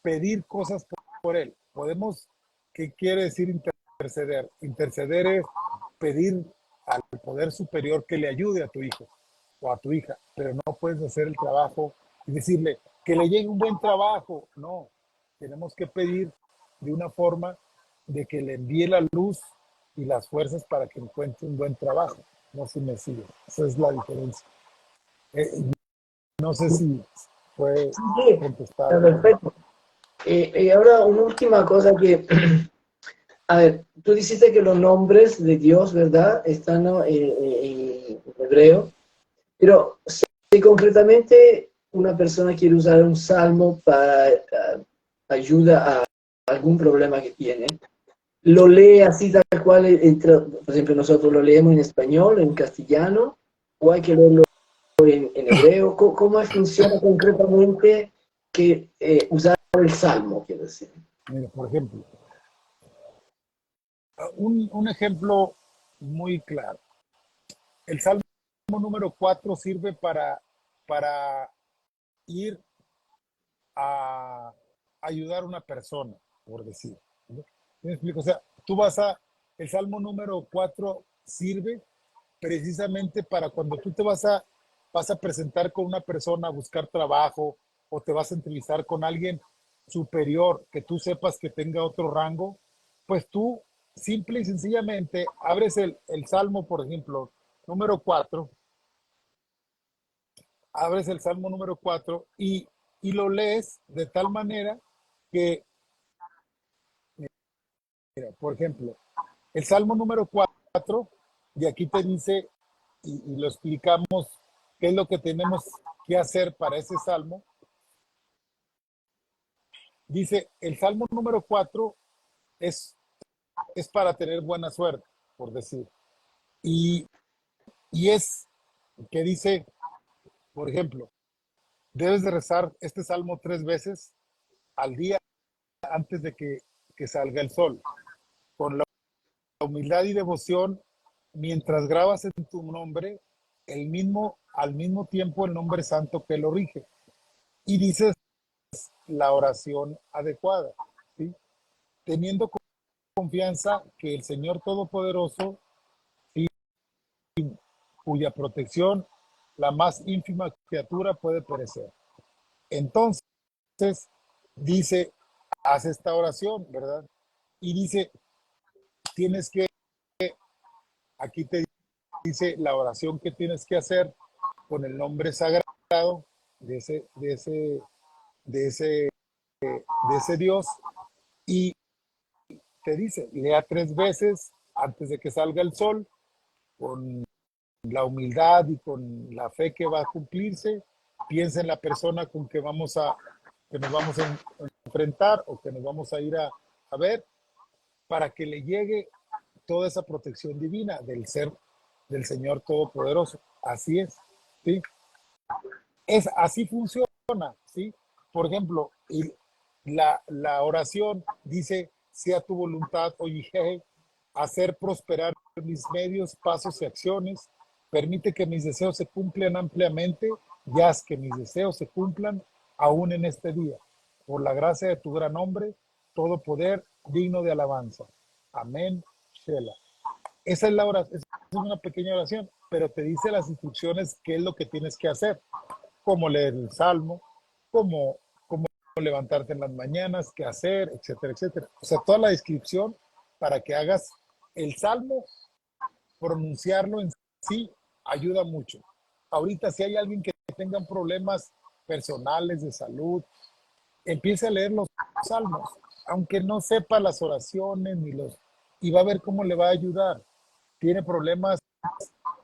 pedir cosas por él. Podemos, ¿qué quiere decir interceder? Interceder es pedir al poder superior que le ayude a tu hijo o a tu hija, pero no puedes hacer el trabajo y decirle que le llegue un buen trabajo. No, tenemos que pedir de una forma de que le envíe la luz y las fuerzas para que encuentre un buen trabajo. No sé si me sigue. Esa es la diferencia. No sé si fue Sí, sí, está contestado. perfecto. Y ahora una última cosa que, a ver, tú dijiste que los nombres de Dios, ¿verdad? Están, ¿no? En hebreo, pero si concretamente una persona quiere usar un salmo para ayuda a algún problema que tiene, lo lee así tal cual, por ejemplo, nosotros lo leemos en español, en castellano, o hay que leerlo en hebreo. ¿Cómo funciona concretamente que usar el salmo, quiero decir? Mira, por ejemplo, un ejemplo muy claro. El Salmo número 4 sirve para ir a ayudar a una persona, por decir. ¿No? ¿Me explico? O sea, tú el Salmo número 4 sirve precisamente para cuando tú vas a presentar con una persona a buscar trabajo o te vas a entrevistar con alguien superior que tú sepas que tenga otro rango, pues tú simple y sencillamente abres el Salmo, por ejemplo, número 4, abres el Salmo número 4 y lo lees de tal manera que, mira, por ejemplo, el Salmo número 4, y aquí te dice, y lo explicamos, qué es lo que tenemos que hacer para ese Salmo. Dice, el Salmo número 4 es, es para tener buena suerte, por decir. Y, y es que dice, por ejemplo, debes de rezar este Salmo 3 veces al día antes de que salga el sol, con la humildad y devoción, mientras grabas en tu nombre al mismo tiempo el nombre santo que lo rige. Y dices la oración adecuada, ¿sí? Teniendo confianza que el Señor Todopoderoso, ¿sí? Cuya protección la más ínfima criatura puede perecer. Entonces, dice, haz esta oración, ¿verdad? Y dice, tienes que, aquí te dice la oración que tienes que hacer con el nombre sagrado de ese, de ese, de ese, de ese Dios y te dice, lea 3 veces antes de que salga el sol con la humildad y con la fe que va a cumplirse. Piensa en la persona con que nos vamos a enfrentar o que nos vamos a ir a ver para que le llegue toda esa protección divina del ser del Señor Todopoderoso. Así es, ¿sí? Así funciona, ¿sí? Por ejemplo, la oración dice, sea tu voluntad, oye, hacer prosperar mis medios, pasos y acciones, permite que mis deseos se cumplan ampliamente y haz que mis deseos se cumplan aún en este día. Por la gracia de tu gran nombre, todo poder digno de alabanza. Amén, Shela. Esa es la oración, es una pequeña oración, pero te dice las instrucciones, qué es lo que tienes que hacer, cómo leer el salmo, cómo levantarte en las mañanas, qué hacer, etcétera, etcétera. O sea, toda la descripción para que hagas el salmo, pronunciarlo en sí, ayuda mucho. Ahorita, si hay alguien que tenga problemas personales de salud, empiece a leer los salmos, aunque no sepa las oraciones y va a ver cómo le va a ayudar. Tiene problemas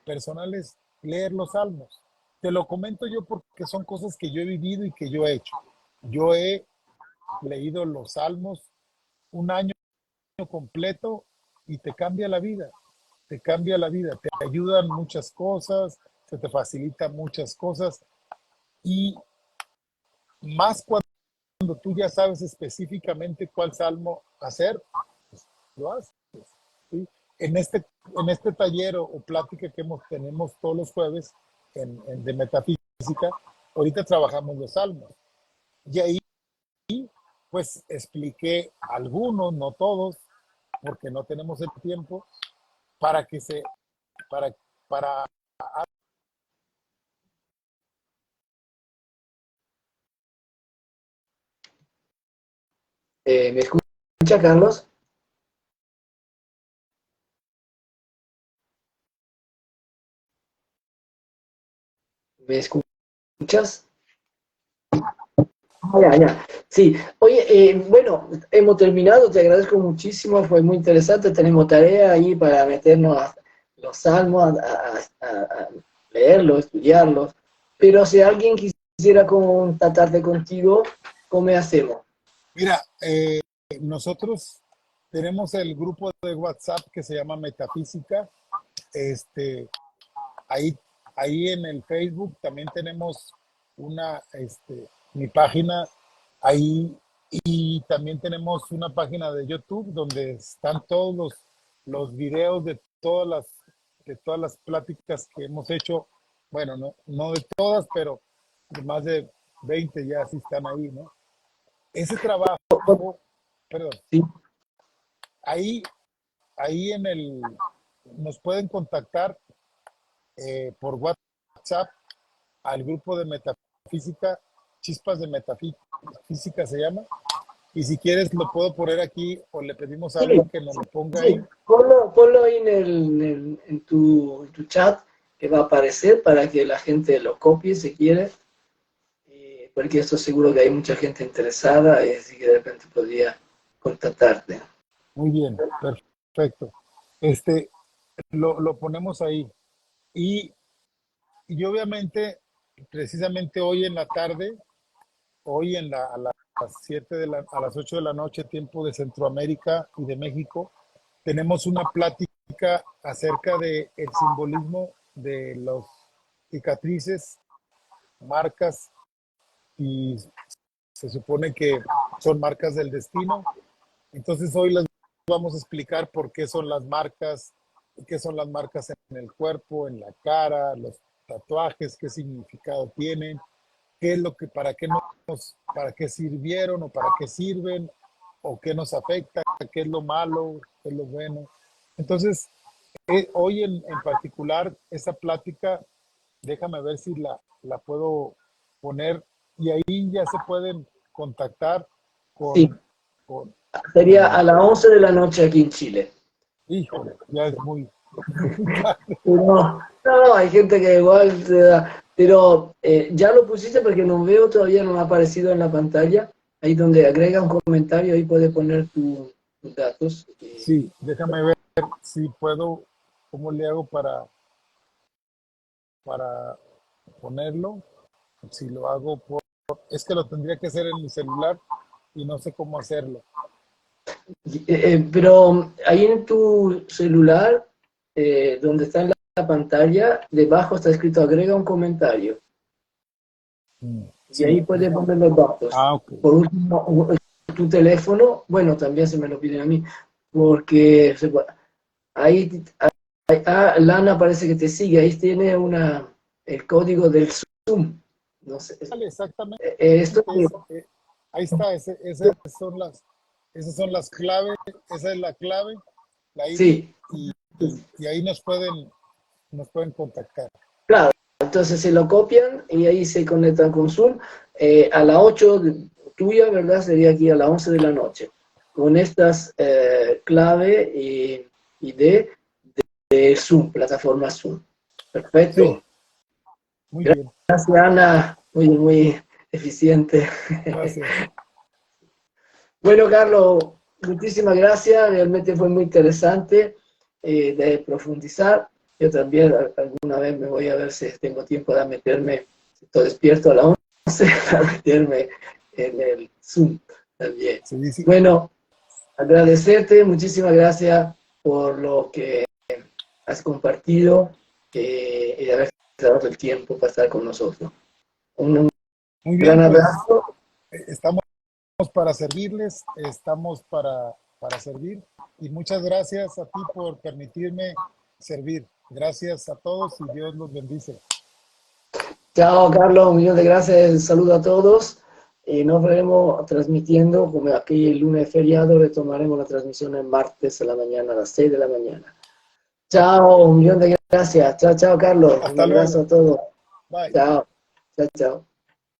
personales, leer los salmos. Te lo comento yo porque son cosas que yo he vivido y que yo he hecho. Yo he leído los salmos un año completo y te cambia la vida, te cambia la vida, te ayudan muchas cosas, se te facilitan muchas cosas y más cuando tú ya sabes específicamente cuál salmo hacer, pues lo haces. ¿Sí? En este taller o plática que tenemos todos los jueves de metafísica, ahorita trabajamos los salmos. Y ahí, pues, expliqué algunos, no todos, porque no tenemos el tiempo, para que se, para ¿Me escucha, Carlos? ¿Me escuchas? Ya, ya. Sí, oye, bueno, hemos terminado, te agradezco muchísimo, fue muy interesante, tenemos tarea ahí para meternos a los salmos, a leerlos, estudiarlos, pero si alguien quisiera contactarte contigo, ¿cómo hacemos? mira, nosotros tenemos el grupo de WhatsApp que se llama Metafísica. Este, ahí, ahí en el Facebook también tenemos mi página ahí y también tenemos una página de YouTube donde están todos los videos de todas las pláticas que hemos hecho. Bueno, no de todas, pero de más de 20 ya sí están ahí, ¿no? Ese trabajo, perdón, Sí, ahí, ahí nos pueden contactar por WhatsApp al grupo de metafísica, Chispas de Metafísica se llama, y si quieres lo puedo poner aquí o le pedimos a sí, alguien que nos lo ponga sí, ahí. ponlo ahí en tu chat que va a aparecer para que la gente lo copie si quiere. Porque estoy seguro que hay mucha gente interesada y así que de repente podría contactarte. Muy bien, perfecto. Este, lo ponemos ahí. Y, y obviamente, precisamente hoy en la tarde, hoy las 7 a las 8 de la noche, tiempo de Centroamérica y de México, tenemos una plática acerca de el simbolismo de los cicatrices, marcas, y se supone que son marcas del destino. Entonces hoy les vamos a explicar por qué son las marcas, qué son las marcas en el cuerpo, en la cara, los tatuajes, qué significado tienen, qué es lo que, para qué sirvieron o para qué sirven, o qué nos afecta, qué es lo malo, qué es lo bueno. Entonces, hoy en particular, esa plática, déjame ver si la puedo poner y ahí ya se pueden contactar Sí, con, con, sería a con las 11 de la noche aquí en Chile. híjole, ya es muy... No, no, hay gente que igual te da, pero ya lo pusiste porque no veo todavía, no me ha aparecido en la pantalla. Ahí donde agrega un comentario, ahí puedes poner tus datos. Sí, déjame ver si puedo, cómo le hago para ponerlo. Si lo hago es que lo tendría que hacer en mi celular y no sé cómo hacerlo. Pero ahí en tu celular, donde está en la pantalla, debajo está escrito agrega un comentario. Y ahí Sí, puedes poner los datos. ok. Por último, tu teléfono, bueno, también se me lo piden a mí, porque ahí, Lana parece que te sigue, ahí tiene el código del Zoom. No sé, Vale, exactamente. esto, Ahí está, esas son las claves, esa es la clave, la ID, sí, y ahí nos pueden contactar. claro. Entonces se lo copian y ahí se conectan con Zoom. A las 8 tuya, ¿verdad? Sería aquí a las 11 de la noche. Con estas clave y de Zoom, plataforma Zoom. Sí, Perfecto. muy bien, Gracias, Ana. Muy, muy eficiente. gracias. Bueno, Carlos, muchísimas gracias. Realmente fue muy interesante de profundizar. Yo también alguna vez me voy a ver si tengo tiempo de meterme, si estoy despierto a las 11, para meterme en el Zoom. También. Sí, sí. Bueno, agradecerte, muchísimas gracias por lo que has compartido y de haber dado el tiempo para estar con nosotros. Un Muy gran bien, pues abrazo. estamos para servirles, estamos para servir y muchas gracias a ti por permitirme servir. Gracias a todos y Dios los bendice. Chao, Carlos, un millón de gracias. Un saludo a todos. Nos veremos transmitiendo, como aquí el lunes feriado, retomaremos la transmisión el martes a la mañana, a las 6 de la mañana. Chao, un millón de gracias. Chao, chao, Carlos. Un Hasta abrazo luego. a todos. Bye. Chao, chao, chao.